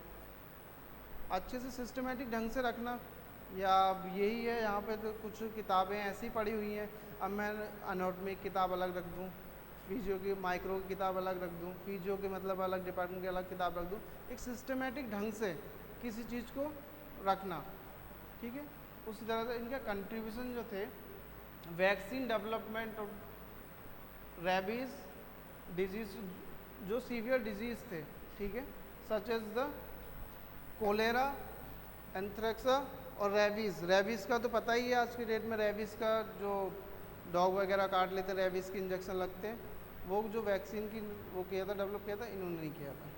अच्छे से सिस्टमेटिक ढंग से रखना, या यही है। यहाँ पे तो कुछ किताबें ऐसी पड़ी हुई हैं, अब मैं एनाटॉमी की किताब अलग रख दूँ, फिजियो की, माइक्रो की किताब अलग रख दूँ, फिजियो के मतलब अलग डिपार्टमेंट की अलग किताब रख दूँ, एक सिस्टमेटिक ढंग से किसी चीज़ को रखना, ठीक है। उसी तरह से इनका कंट्रीब्यूशन जो थे, vaccine development of rabies disease, जो सीवियर डिजीज़ थे, ठीक है, सच एज द कोलेरा, एंथ्रेक्सा और रेबीज़। रेबीज़ का तो पता ही है, आज की डेट में रेबीज़ का जो डॉग वगैरह काट लेते, रेबीज़ के इंजेक्शन लगते हैं, वो जो वैक्सीन की वो किया था, डेवलप किया था, इन्होंने नहीं किया था।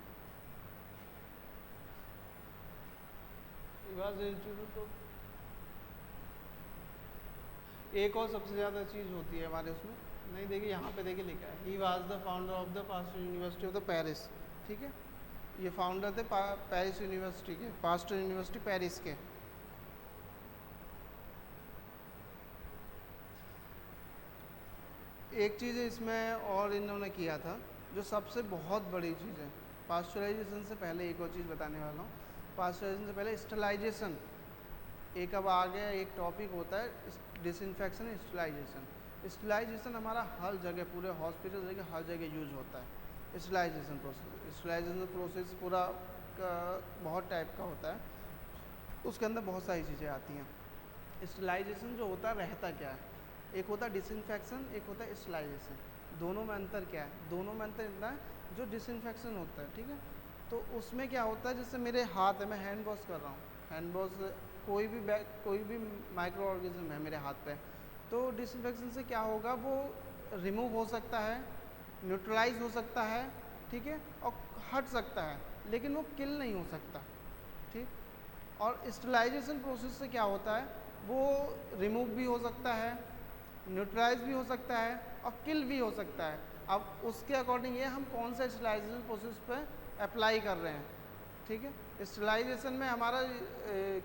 एक और सबसे ज़्यादा चीज़ होती है हमारे उसमें, नहीं देखिए यहाँ पे देखिए लिखा है, he was the founder of the Pasteur university of the Paris, ठीक है, ये फाउंडर थे पेरिस यूनिवर्सिटी के, पास्चर यूनिवर्सिटी पेरिस के। एक चीज़ इसमें और इन्होंने किया था जो सबसे बहुत बड़ी चीज़ है, पास्चराइजेशन से पहले एक और चीज़ बताने वाला हूँ। पास्चराइजेशन से पहले स्टरलाइजेशन, एक अब आ गया एक टॉपिक होता है डिसइंफेक्शन, स्टरलाइजेशन। स्टरलाइजेशन हमारा हर जगह, पूरे हॉस्पिटल जगह हर जगह यूज होता है स्टरलाइजेशन प्रोसेस। स्टरलाइजेशन प्रोसेस पूरा बहुत टाइप का होता है, उसके अंदर बहुत सारी चीज़ें आती हैं। स्टरलाइजेशन जो होता है रहता क्या है, एक होता है डिसइंफेक्शन, एक होता है स्टरलाइजेशन। दोनों में अंतर क्या है? दोनों में अंतर इतना है, जो डिसइंफेक्शन होता है, ठीक है, तो उसमें क्या होता है, जैसे मेरे हाथ है, मैं हैंड वॉश कर रहा हूँ, हैंड वॉश कोई भी माइक्रो ऑर्गेनिज्म है मेरे हाथ पे, तो डिसइंफेक्शन से क्या होगा, वो रिमूव हो सकता है, न्यूट्रलाइज हो सकता है, ठीक है, और हट सकता है, लेकिन वो किल नहीं हो सकता, ठीक। और स्टरलाइजेशन प्रोसेस से क्या होता है, वो रिमूव भी हो सकता है, न्यूट्रलाइज भी हो सकता है और किल भी हो सकता है। अब उसके अकॉर्डिंग ये हम कौन सा स्टरलाइजेशन प्रोसेस पे अप्लाई कर रहे हैं, ठीक है। स्टरलाइजेशन में हमारा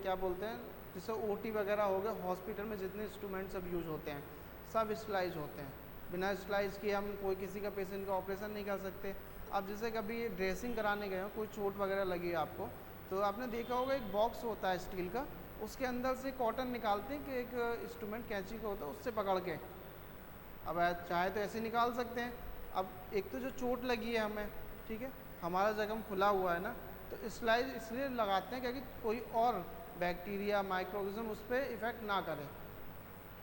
क्या बोलते हैं, जैसे ओटी वगैरह हो गया, हॉस्पिटल में जितने इंस्ट्रूमेंट सब यूज होते हैं सब स्टरलाइज होते हैं। बिना स्टरलाइज किए हम कोई किसी का पेशेंट का ऑपरेशन नहीं कर सकते। अब जैसे कभी ड्रेसिंग कराने गए हो, कोई चोट वगैरह लगी है आपको, तो आपने देखा होगा एक बॉक्स होता है स्टील का, उसके अंदर से कॉटन निकालते हैं कि एक इंस्ट्रूमेंट कैंची का होता है, उससे पकड़ के, अब चाहे तो ऐसे निकाल सकते हैं। अब एक तो जो चोट लगी है हमें, ठीक है, हमारा जख्म खुला हुआ है ना, तो स्टरलाइज इसलिए लगाते हैं क्योंकि कोई और बैक्टीरिया, माइक्रोऑर्गेनिज्म उस पर इफेक्ट ना करे।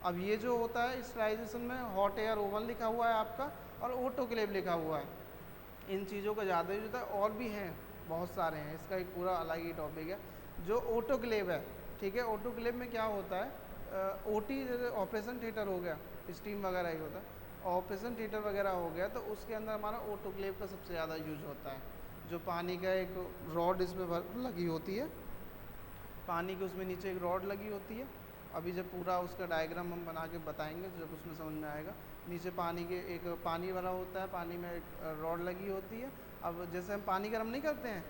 अब ये जो होता है स्टरलाइजेशन में, हॉट एयर ओवन लिखा हुआ है आपका और ऑटोक्लेव लिखा हुआ है, इन चीज़ों का ज़्यादा यूज होता है। और भी हैं, बहुत सारे हैं, इसका एक पूरा अलग ही टॉपिक है। जो ऑटोक्लेव है, ठीक है, ऑटोक्लेव में क्या होता है, ओटी ऑपरेशन थिएटर हो गया, स्टीम वगैरह ही होता है, ऑपरेशन थिएटर वगैरह हो गया, तो उसके अंदर हमारा ऑटोक्लेव का सबसे ज़्यादा यूज होता है। जो पानी का एक रॉड इसमें लगी होती है, पानी के उसमें नीचे एक रॉड लगी होती है। अभी जब पूरा उसका डायग्राम हम बना के बताएंगे तो जब उसमें समझ में आएगा। नीचे पानी के एक पानी भरा होता है, पानी में एक रॉड लगी होती है। अब जैसे हम पानी गर्म नहीं करते हैं,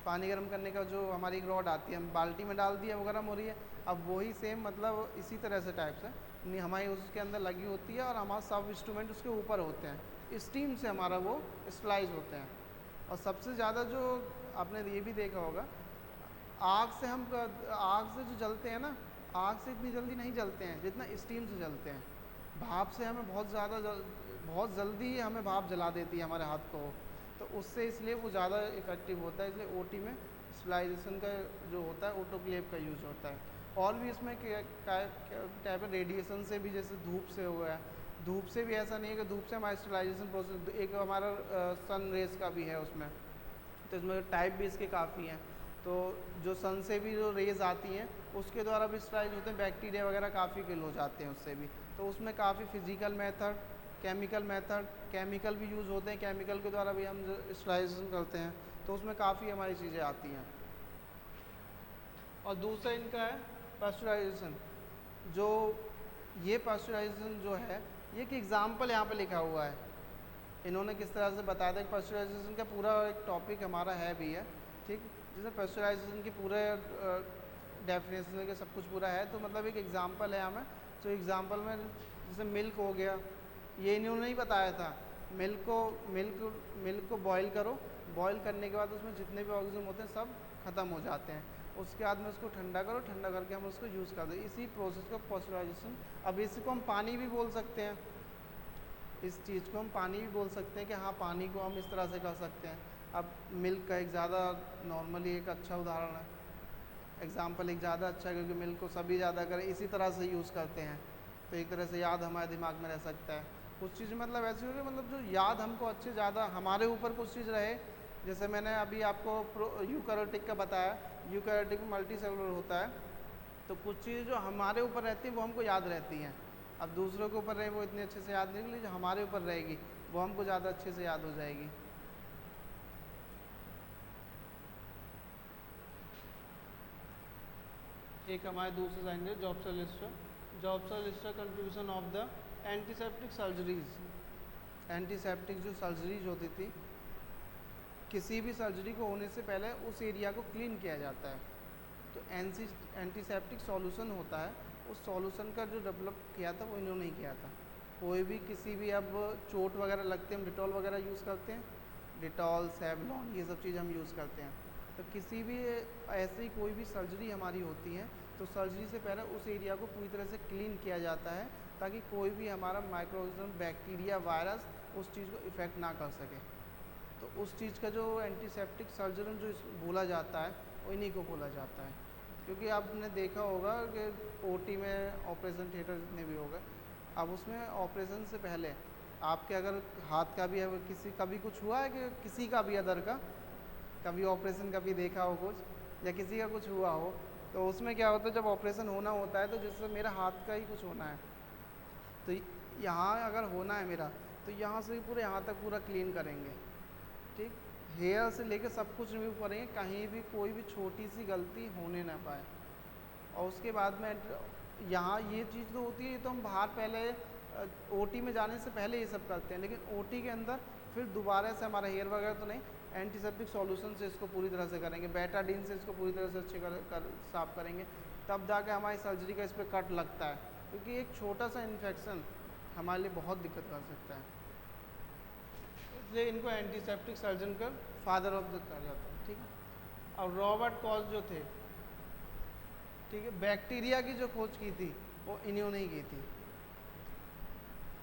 पानी गर्म करने का जो हमारी एक रॉड आती है, हम बाल्टी में डाल दिया, वो गर्म हो रही है। अब वही सेम मतलब इसी तरह से टाइप से नहीं हमारी उसके अंदर लगी होती है और हमारा सब इंस्ट्रूमेंट उसके ऊपर होते हैं। स्टीम से हमारा वो स्टरलाइज होते हैं। और सबसे ज़्यादा जो आपने ये भी देखा होगा, आग से जो जलते हैं ना, आग से इतनी जल्दी नहीं जलते हैं जितना स्टीम से जलते हैं। भाप से हमें बहुत जल्दी हमें भाप जला देती है हमारे हाथ को, तो उससे इसलिए वो ज़्यादा इफ़ेक्टिव होता है। इसलिए ओटी में स्टरलाइजेशन का जो होता है ऑटोक्लेव का यूज़ होता है। और भी इसमें टाइप ऑफ रेडिएशन से भी, जैसे धूप से हो गया, धूप से भी ऐसा नहीं है कि धूप से हमारा स्टरलाइजेशन प्रोसेस, एक हमारा सन रेज का भी है उसमें, तो इसमें टाइप भी इसके काफ़ी हैं। तो जो सन से भी जो रेज आती हैं उसके द्वारा भी स्टरलाइज होते हैं, बैक्टीरिया वगैरह काफ़ी किल हो जाते हैं उससे भी। तो उसमें काफ़ी फिजिकल मेथड, केमिकल भी यूज़ होते हैं, केमिकल के द्वारा भी हम स्टरलाइजेशन करते हैं। तो उसमें काफ़ी हमारी चीज़ें आती हैं। और दूसरा इनका है पास्चराइजेशन। जो ये पास्चराइजेशन जो है, ये एक एग्ज़ाम्पल यहाँ पे लिखा हुआ है, इन्होंने किस तरह से बताया था। पास्चराइजेशन का पूरा एक टॉपिक हमारा है भी है, ठीक, जिसमें पास्चराइजेशन की पूरे डेफिनेशन के सब कुछ पूरा है। तो मतलब एक एग्ज़ाम्पल है हमें, तो एग्ज़ाम्पल में जैसे मिल्क हो गया, ये इन्होंने नहीं बताया था। मिल्क को बॉईल करो, बॉईल करने के बाद उसमें जितने भी ऑर्गेनिज्म होते हैं सब ख़त्म हो जाते हैं। उसके बाद में उसको ठंडा करो, ठंडा करके हम उसको यूज़ कर दें। इसी प्रोसेस को पास्चराइजेशन। अब इसी को हम पानी भी बोल सकते हैं, इस चीज़ को हम पानी भी बोल सकते हैं कि हाँ, पानी को हम इस तरह से कर सकते हैं। अब मिल्क का एक ज़्यादा नॉर्मली एक अच्छा उदाहरण है, एग्ज़ाम्पल एक ज़्यादा अच्छा है, क्योंकि मिल्क को सभी ज़्यादा करें इसी तरह से यूज़ करते हैं, तो एक तरह से याद हमारे दिमाग में रह सकता है। कुछ चीज़ मतलब ऐसी होगी, मतलब जो याद हमको अच्छे ज़्यादा हमारे ऊपर कुछ चीज़ रहे। जैसे मैंने अभी आपको यूकैरियोटिक का बताया, यूकैरियोटिक में मल्टी सेलुलर होता है, तो कुछ चीज़ जो हमारे ऊपर रहती है वो हमको याद रहती हैं। अब दूसरों के ऊपर रहे वो इतने अच्छे से याद नहीं, लेकिन जो हमारे ऊपर रहेगी वो हमको ज़्यादा अच्छे से याद हो जाएगी। एक हमारे दूसरे साइड है जॉब्सर contribution of the antiseptic surgeries. Antiseptic जो सर्जरीज होती थी, किसी भी सर्जरी को होने से पहले उस एरिया को क्लीन किया जाता है। तो एंटीसेप्टिक सॉल्यूशन होता है, उस सॉल्यूशन का जो डेवलप किया था वो इन्होंने ही किया था। कोई भी किसी भी अब चोट वगैरह लगते हैं, हम डिटॉल वगैरह यूज़ करते हैं, डिटॉल, सेवलॉन, ये सब चीज़ हम यूज़ करते हैं। तो किसी भी ऐसी कोई भी सर्जरी हमारी होती है, तो सर्जरी से पहले उस एरिया को पूरी तरह से क्लीन किया जाता है, ताकि कोई भी हमारा माइक्रोऑर्गेनिज्म, बैक्टीरिया, वायरस उस चीज़ को इफ़ेक्ट ना कर सके। तो उस चीज़ का जो एंटीसेप्टिक सर्जन जो बोला जाता है, वो इन्हीं को बोला जाता है। क्योंकि आपने देखा होगा कि ओटी में ऑपरेशन थिएटर जितने भी होगा, अब उसमें ऑपरेशन से पहले आपके अगर हाथ का भी है, किसी का भी कुछ हुआ है कि किसी का भी अदर का कभी ऑपरेशन कभी देखा हो कुछ, या किसी का कुछ हुआ हो, तो उसमें क्या होता है जब ऑपरेशन होना होता है, तो जैसे मेरा हाथ का ही कुछ होना है, तो यहाँ अगर होना है मेरा, तो यहाँ से पूरे यहाँ तक पूरा क्लीन करेंगे, ठीक, हेयर से लेकर सब कुछ रिमूव करेंगे, कहीं भी कोई भी छोटी सी गलती होने ना पाए। और उसके बाद में यहाँ ये चीज़ तो होती है, ये तो हम बाहर पहले ओटी में जाने से पहले ये सब करते हैं, लेकिन ओटी के अंदर फिर दोबारा से हमारा हेयर वगैरह तो नहीं, एंटीसेप्टिक सॉल्यूशन से इसको पूरी तरह से करेंगे, बेटाडीन से इसको पूरी तरह से अच्छे साफ़ करेंगे, तब जाके हमारी सर्जरी का इस पर कट लगता है। क्योंकि एक छोटा सा इन्फेक्शन हमारे लिए बहुत दिक्कत कर सकता है, इसलिए इनको एंटीसेप्टिक सर्जन का फादर ऑफ द कहा जाता है, ठीक है। और रॉबर्ट कॉच जो थे, ठीक है, बैक्टीरिया की जो खोज की थी वो इन्होंने ही की थी,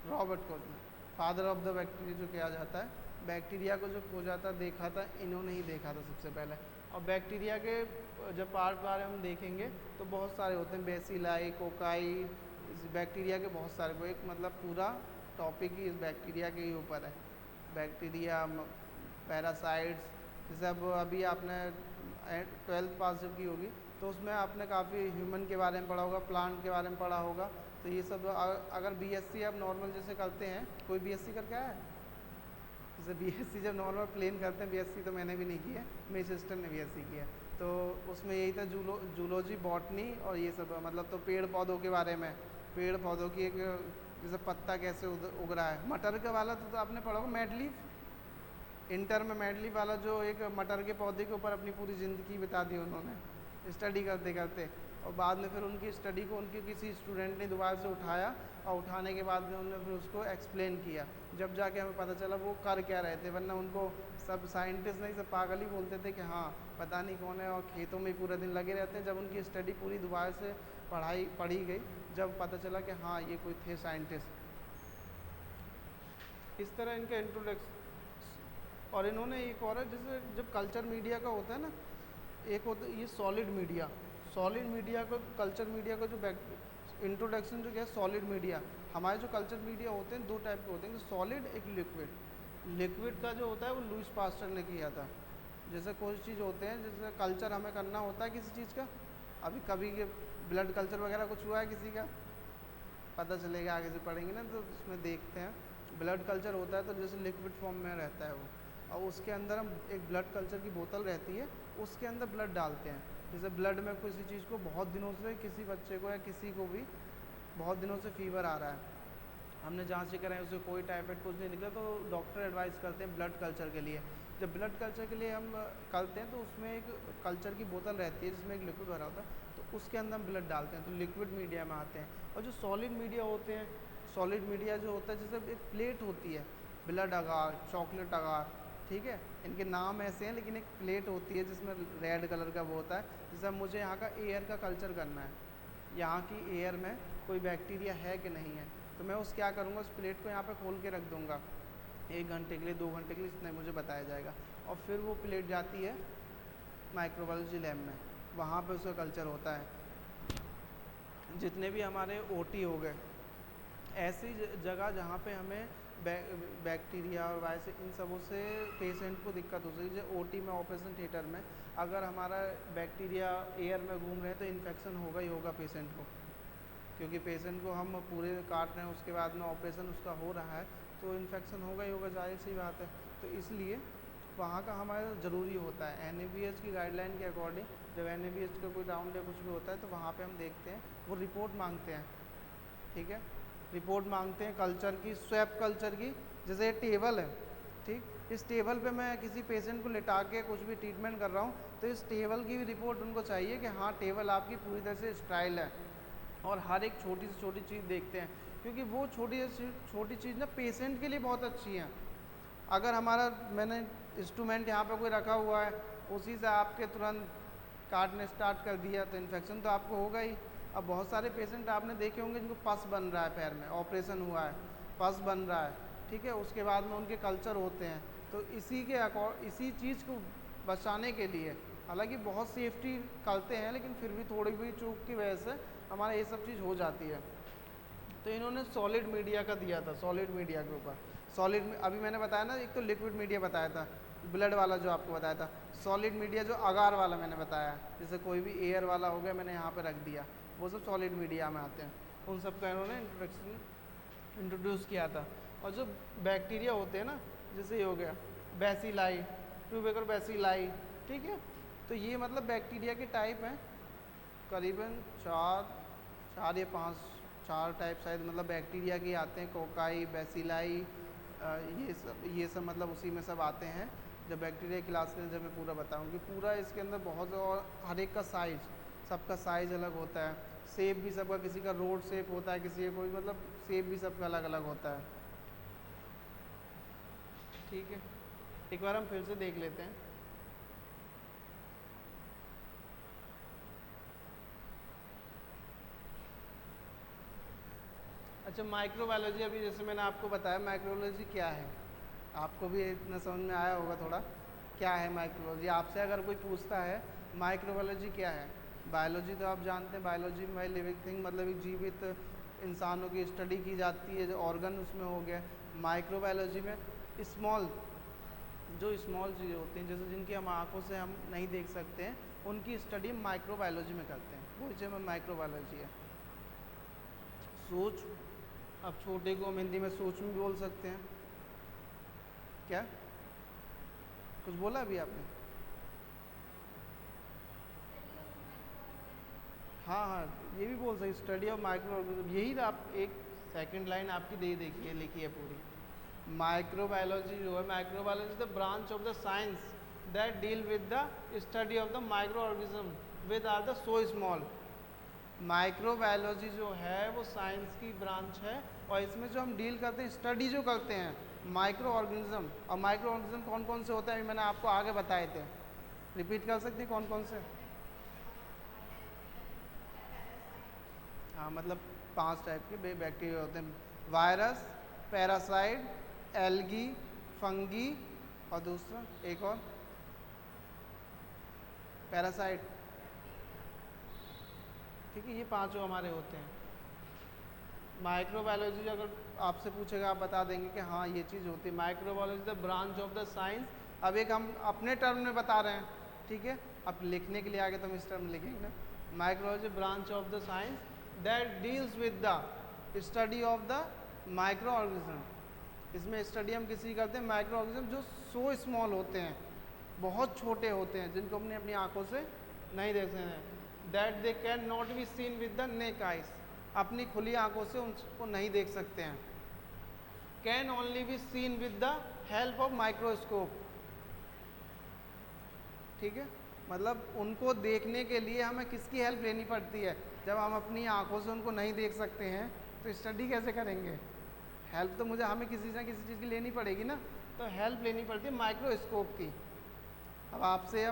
रॉबर्ट कॉच ने, फादर ऑफ द बैक्टीरिया जो कहा जाता है। बैक्टीरिया को जो खोजा था, देखा था, इन्होंने ही देखा था सबसे पहले। और बैक्टीरिया के जब पार्ट बारे में हम देखेंगे तो बहुत सारे होते हैं, बेसिलाई, कोकाई, इस बैक्टीरिया के बहुत सारे, वो एक मतलब पूरा टॉपिक ही इस बैक्टीरिया के ही ऊपर है। बैक्टीरिया, पैरासाइट्स, जैसे अब अभी आपने 12th पास जब की होगी तो उसमें आपने काफ़ी ह्यूमन के बारे में पढ़ा होगा, प्लांट के बारे में पढ़ा होगा। तो ये सब अगर बीएससी आप नॉर्मल जैसे करते हैं, कोई बीएससी करके आया है जैसे बीएससी जब नॉर्मल प्लेन करते हैं, बीएससी तो मैंने भी नहीं किया, मेरी सिस्टर ने बीएससी किया, तो उसमें यही था जूलॉजी, बॉटनी और ये सब, मतलब तो पेड़ पौधों के बारे में, पेड़ पौधों की एक, जैसे पत्ता कैसे उग रहा है, मटर का वाला तो आपने पढ़ा होगा मैड लीफ, इंटर में मैड लीफ वाला जो एक मटर के पौधे के ऊपर अपनी पूरी ज़िंदगी बिता दी उन्होंने स्टडी करते करते, और बाद में फिर उनकी स्टडी को उनके किसी स्टूडेंट ने दोबारा से उठाया, और उठाने के बाद में उन्होंने फिर उसको एक्सप्लेन किया, जब जाके हमें पता चला वो कर क्या रहे थे, वरना उनको सब साइंटिस्ट नहीं, सब पागल ही बोलते थे कि हाँ पता नहीं कौन है, और खेतों में पूरा दिन लगे रहते हैं। जब उनकी स्टडी पूरी दोबारा से पढ़ी गई, जब पता चला कि हाँ ये कोई थे साइंटिस्ट। इस तरह इनका इंट्रोडक्शन। और इन्होंने एक और है, जैसे जब कल्चर मीडिया का होता है ना, एक होता है ये सॉलिड मीडिया, सॉलिड मीडिया को, कल्चर मीडिया का जो इंट्रोडक्शन जो क्या है, सॉलिड मीडिया, हमारे जो कल्चर मीडिया होते हैं दो टाइप के होते हैं, सॉलिड एक लिक्विड। लिक्विड का जो होता है वो लुईस पास्टर ने किया था। जैसे कोई चीज़ होते हैं, जैसे कल्चर हमें करना होता है किसी चीज़ का, अभी कभी ब्लड कल्चर वगैरह कुछ हुआ है किसी का, पता चलेगा आगे से पढ़ेंगे ना, तो उसमें देखते हैं ब्लड कल्चर होता है तो जैसे लिक्विड फॉर्म में रहता है वो, और उसके अंदर हम एक ब्लड कल्चर की बोतल रहती है, उसके अंदर ब्लड डालते हैं। जैसे ब्लड में किसी चीज़ को बहुत दिनों से, किसी बच्चे को या किसी को भी बहुत दिनों से फीवर आ रहा है, हमने जांच कराई, उसे कोई टाइफाइड कुछ नहीं निकला, तो डॉक्टर एडवाइस करते हैं ब्लड कल्चर के लिए। जब ब्लड कल्चर के लिए हम करते हैं तो उसमें एक कल्चर की बोतल रहती है जिसमें एक लिक्विड भरा होता है, तो उसके अंदर हम ब्लड डालते हैं, तो लिक्विड मीडिया में आते हैं। और जो सॉलिड मीडिया होते हैं, सॉलिड मीडिया जो होता है, जैसे एक प्लेट होती है, ब्लड अगार, चॉकलेट अगार, ठीक है, इनके नाम ऐसे हैं, लेकिन एक प्लेट होती है जिसमें रेड कलर का वो होता है। जैसे मुझे यहाँ का एयर का कल्चर करना है, यहाँ की एयर में कोई बैक्टीरिया है कि नहीं है, तो मैं उस क्या करूँगा, उस प्लेट को यहाँ पे खोल के रख दूँगा 1 घंटे के लिए, 2 घंटे के लिए, इतना मुझे बताया जाएगा, और फिर वो प्लेट जाती है माइक्रोबायोलॉजी लैब में, वहाँ पे उसका कल्चर होता है। जितने भी हमारे ओटी हो गए, ऐसी जगह जहाँ पे हमें बैक्टीरिया और वायरस, इन सबों से पेशेंट को दिक्कत हो सकती है। जैसे ओटी में, ऑपरेशन थिएटर में, अगर हमारा बैक्टीरिया एयर में घूम रहे हैं तो इन्फेक्शन होगा ही होगा पेशेंट को, क्योंकि पेशेंट को हम पूरे काट रहे हैं, उसके बाद में ऑपरेशन उसका हो रहा है, तो इन्फेक्शन होगा ही होगा, जाहिर सी बात है। तो इसलिए वहाँ का हमारा ज़रूरी होता है। NABH की गाइडलाइन के अकॉर्डिंग जब NABH का कोई राउंड या कुछ भी होता है तो वहाँ पे हम देखते हैं, वो रिपोर्ट मांगते हैं, ठीक है, रिपोर्ट मांगते हैं कल्चर की, स्वैप कल्चर की। जैसे ये टेबल है, ठीक, इस टेबल पे मैं किसी पेशेंट को लेटा के कुछ भी ट्रीटमेंट कर रहा हूँ, तो इस टेबल की भी रिपोर्ट उनको चाहिए कि हाँ टेबल आपकी पूरी तरह से स्टाइल है, और हर एक छोटी से छोटी चीज़ देखते हैं, क्योंकि वो छोटी से छोटी चीज़ ना पेशेंट के लिए बहुत अच्छी है। अगर हमारा, मैंने इंस्ट्रूमेंट यहाँ पे कोई रखा हुआ है, उसी से आपके तुरंत काटने स्टार्ट कर दिया, तो इन्फेक्शन तो आपको होगा ही। अब बहुत सारे पेशेंट आपने देखे होंगे जिनको पस बन रहा है, पैर में ऑपरेशन हुआ है, पस बन रहा है, ठीक है, उसके बाद में उनके कल्चर होते हैं, तो इसी चीज़ को बचाने के लिए, हालांकि बहुत सेफ्टी करते हैं, लेकिन फिर भी थोड़ी भी चूक की वजह से हमारा ये सब चीज़ हो जाती है। तो इन्होंने सॉलिड मीडिया का दिया था, सॉलिड मीडिया के ऊपर। सॉलिड, अभी मैंने बताया ना, एक तो लिक्विड मीडिया बताया था, ब्लड वाला जो आपको बताया था, सॉलिड मीडिया जो अगार वाला मैंने बताया, जैसे कोई भी एयर वाला हो गया, मैंने यहाँ पे रख दिया, वो सब सॉलिड मीडिया में आते हैं। उन सब का इन्होंने इंट्रोड्यूस किया था। और जो बैक्टीरिया होते हैं ना, जैसे ये हो गया बैसिलाई, ट्यूबरकुलोसिस बैसिलाई, ठीक है, तो ये मतलब बैक्टीरिया के टाइप हैं, करीबन चार या 5, 4 टाइप शायद, मतलब बैक्टीरिया के आते हैं, कोकाई, बैसिलाई, ये सब मतलब उसी में सब आते हैं। जब बैक्टीरिया क्लास में जब मैं पूरा बताऊंगी, पूरा इसके अंदर बहुत, और हर एक का साइज, सबका साइज अलग होता है, शेप भी सबका, किसी का रोड शेप होता है, किसी का कोई, मतलब शेप भी सबका अलग अलग होता है, ठीक है। एक बार हम फिर से देख लेते हैं। अच्छा, माइक्रोबायोलॉजी, अभी जैसे मैंने आपको बताया माइक्रोबायोलॉजी क्या है, आपको भी इतना समझ में आया होगा थोड़ा, क्या है माइक्रोबायोलॉजी। आपसे अगर कोई पूछता है माइक्रोबायोलॉजी क्या है, बायोलॉजी तो आप जानते हैं, बायोलॉजी में लिविंग थिंग, मतलब एक जीवित इंसानों की स्टडी की जाती है, जो ऑर्गन उसमें हो गया। माइक्रोबायोलॉजी में स्मॉल, जो स्मॉल चीज़ें होती हैं, जैसे जिनकी हम आँखों से हम नहीं देख सकते हैं, उनकी स्टडी माइक्रोबायोलॉजी में करते हैं, वो चीज़ में माइक्रोबायोलॉजी है। सोच, अब छोटे को हम हिंदी में सूक्ष्म भी बोल सकते हैं, क्या कुछ बोला अभी आपने? हाँ हाँ, ये भी बोल सकते, स्टडी ऑफ माइक्रो ऑर्गेनिज्म, यही तो आप एक सेकंड लाइन आपकी दे देखिए, लिखी है पूरी। माइक्रोबायोलॉजी जो है, microbiology the branch of the science that deal with the study of the micro organism with are the so small. Microbiology जो है वो साइंस की ब्रांच है, और इसमें जो हम डील करते हैं, स्टडी जो करते हैं माइक्रो ऑर्गेनिज्म, और माइक्रो ऑर्गेनिज्म कौन कौन से होते हैं मैंने आपको आगे बताए थे, रिपीट कर सकते हैं कौन कौन से? हाँ, मतलब 5 टाइप के बैक्टीरिया होते हैं, वायरस, पैरासाइट, एल्गी, फंगी, और दूसरा एक और पैरासाइट। ठीक है, ये पांचों हमारे होते हैं। माइक्रोबायोलॉजी अगर आपसे पूछेगा आप बता देंगे कि हाँ ये चीज़ होती है। Microbiology the branch of the science, अब एक हम अपने टर्म में बता रहे हैं, ठीक है, अब लिखने के लिए आगे तो हम इस टर्म में लिखेंगे ना। Microbiology branch of the science that deals with the study of the micro organism. इसमें स्टडी हम किसी करते हैं माइक्रो ऑर्गेनिज्म जो सो स्मॉल होते हैं, बहुत छोटे होते हैं, जिनको हमने अपनी आंखों से नहीं देखते हैं, that they can not be seen with the neck eyes, अपनी खुली आंखों से उनको नहीं देख सकते हैं। Can only be seen with the help of microscope. ठीक है, मतलब उनको देखने के लिए हमें किसकी हेल्प लेनी पड़ती है? जब हम अपनी आंखों से उनको नहीं देख सकते हैं तो स्टडी कैसे करेंगे? हेल्प तो मुझे हमें किसी ना किसी चीज़ की लेनी पड़ेगी ना, तो हेल्प लेनी पड़ती है माइक्रोस्कोप की। अब आपसे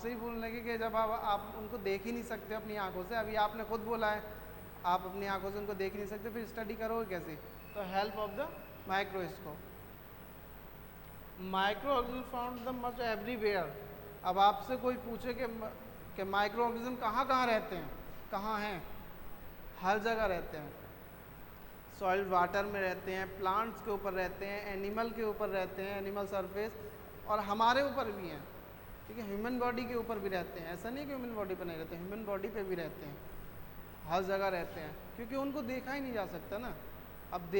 ही बोलने लगे कि जब आप उनको देख ही नहीं सकते अपनी आंखों से, अभी आपने खुद बोला है आप अपनी आंखों से उनको देख नहीं सकते, फिर स्टडी करोगे कैसे? तो help of the microscope. Micro organism found the much everywhere. अब आपसे कोई पूछे कि माइक्रो ऑर्गेनिज्म कहाँ कहाँ रहते हैं, कहाँ हैं? हर जगह रहते हैं। सॉइल वाटर में रहते हैं, प्लांट्स के ऊपर रहते हैं, एनिमल के ऊपर रहते हैं, एनिमल सरफेस, और हमारे ऊपर भी हैं। ठीक है, ह्यूमन बॉडी के ऊपर भी रहते हैं, ऐसा नहीं कि ह्यूमन बॉडी पर नहीं रहते, ह्यूमन बॉडी पे भी रहते हैं, हर जगह रहते हैं, क्योंकि उनको देखा ही नहीं जा सकता ना। अब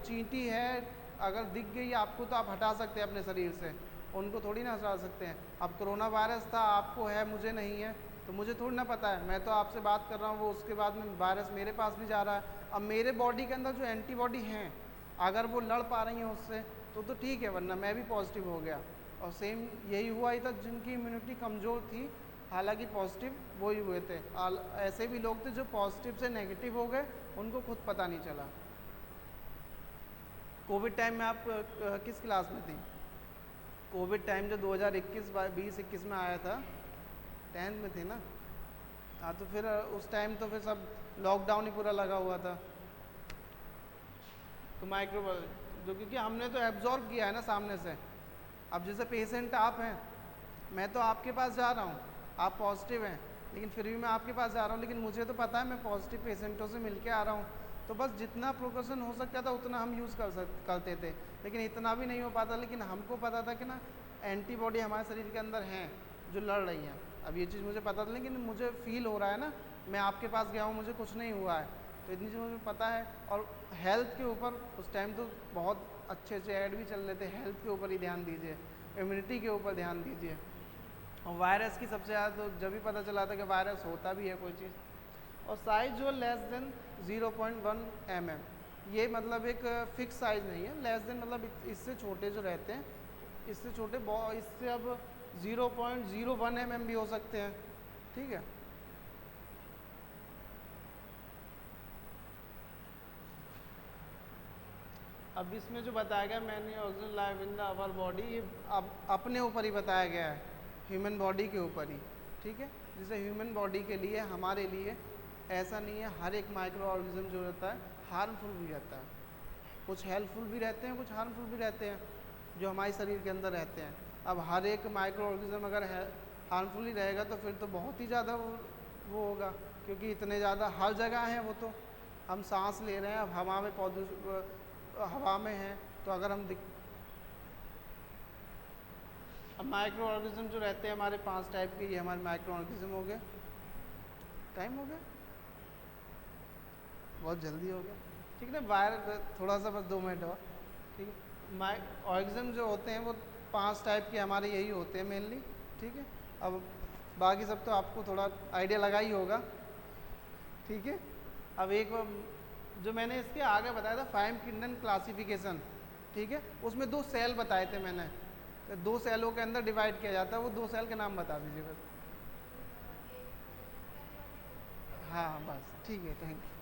चींटी है, अगर दिख गई आपको तो आप हटा सकते हैं अपने शरीर से, उनको थोड़ी ना हटा सकते हैं। अब कोरोना वायरस था, आपको है मुझे नहीं है, तो मुझे थोड़ी ना पता है, मैं तो आपसे बात कर रहा हूँ, वो उसके बाद में वायरस मेरे पास भी जा रहा है। अब मेरे बॉडी के अंदर जो एंटीबॉडी हैं, अगर वो लड़ पा रही हैं उससे तो ठीक है, वरना मैं भी पॉजिटिव हो गया। और सेम यही हुआ ही था जिनकी इम्यूनिटी कमज़ोर थी, हालांकि पॉजिटिव वही हुए थे। ऐसे भी लोग थे जो पॉजिटिव से नेगेटिव हो गए, उनको खुद पता नहीं चला। कोविड टाइम में आप किस क्लास में थी? कोविड टाइम जो 2021 में आया था, 10th में थे ना? हाँ, तो फिर उस टाइम तो फिर सब लॉकडाउन ही पूरा लगा हुआ था। तो जो क्योंकि हमने तो एब्जॉर्ब किया है ना सामने से। अब जैसे पेशेंट आप हैं, मैं तो आपके पास जा रहा हूँ, आप पॉजिटिव हैं, लेकिन फिर भी मैं आपके पास जा रहा हूँ, लेकिन मुझे तो पता है मैं पॉजिटिव पेशेंटों से मिल के आ रहा हूँ, तो बस जितना प्रिकॉशन हो सकता था उतना हम यूज़ करते थे, लेकिन इतना भी नहीं हो पाता। लेकिन हमको पता था कि ना एंटीबॉडी हमारे शरीर के अंदर हैं जो लड़ रही हैं। अब ये चीज़ मुझे पता था, लेकिन मुझे फील हो रहा है ना, मैं आपके पास गया हूँ, मुझे कुछ नहीं हुआ है, तो इतनी चीज़ मुझे पता है। और हेल्थ के ऊपर उस टाइम तो बहुत अच्छे अच्छे ऐड भी चल रहे थे, हेल्थ के ऊपर ही ध्यान दीजिए, इम्यूनिटी के ऊपर ध्यान दीजिए। और वायरस की सबसे ज़्यादा तो जब भी पता चला था कि वायरस होता भी है कोई चीज़। और साइज़ जो लेस देन 0.1 mm, ये मतलब एक फिक्स साइज़ नहीं है, लेस देन मतलब इससे छोटे जो रहते हैं, इससे छोटे, इससे अब 0.01 mm भी हो सकते हैं। ठीक है, अब इसमें जो बताया गया many oxygen live in the our body, ये अब अपने ऊपर ही बताया गया है, ह्यूमन बॉडी के ऊपर ही। ठीक है, जैसे ह्यूमन बॉडी के लिए, हमारे लिए ऐसा नहीं है, हर एक माइक्रो ऑर्गेनिज्म जो रहता है हार्मफुल भी रहता है, कुछ हेल्पफुल भी रहते हैं, कुछ हार्मफुल भी रहते हैं जो हमारे शरीर के अंदर रहते हैं। अब हर एक माइक्रो ऑर्गेनिज्म अगर हार्मफुल ही रहेगा तो फिर तो बहुत ही ज़्यादा वो होगा, क्योंकि इतने ज़्यादा हर जगह हैं। वो तो हम सांस ले रहे हैं, अब हवा में हवा में है, तो अगर हम अब माइक्रो ऑर्गेनिज्म जो रहते हैं हमारे 5 टाइप के, ये हमारे माइक्रो ऑर्गेनिज्म हो गए। टाइम हो गया, बहुत जल्दी हो गया। ठीक है ना, थोड़ा सा बस 2 मिनट और। ठीक है। ऑर्गेनिज्म जो होते हैं वो 5 टाइप के हमारे यही होते हैं मेनली, ठीक है। अब बाकी सब तो आपको थोड़ा आइडिया लगा ही होगा, ठीक है। अब एक जो मैंने इसके आगे बताया था 5 किंगडम क्लासिफिकेशन, ठीक है, उसमें 2 सेल बताए थे मैंने, तो 2 सेलों के अंदर डिवाइड किया जाता है, वो 2 सेल के नाम बता दीजिए बस। हाँ बस ठीक है, थैंक यू।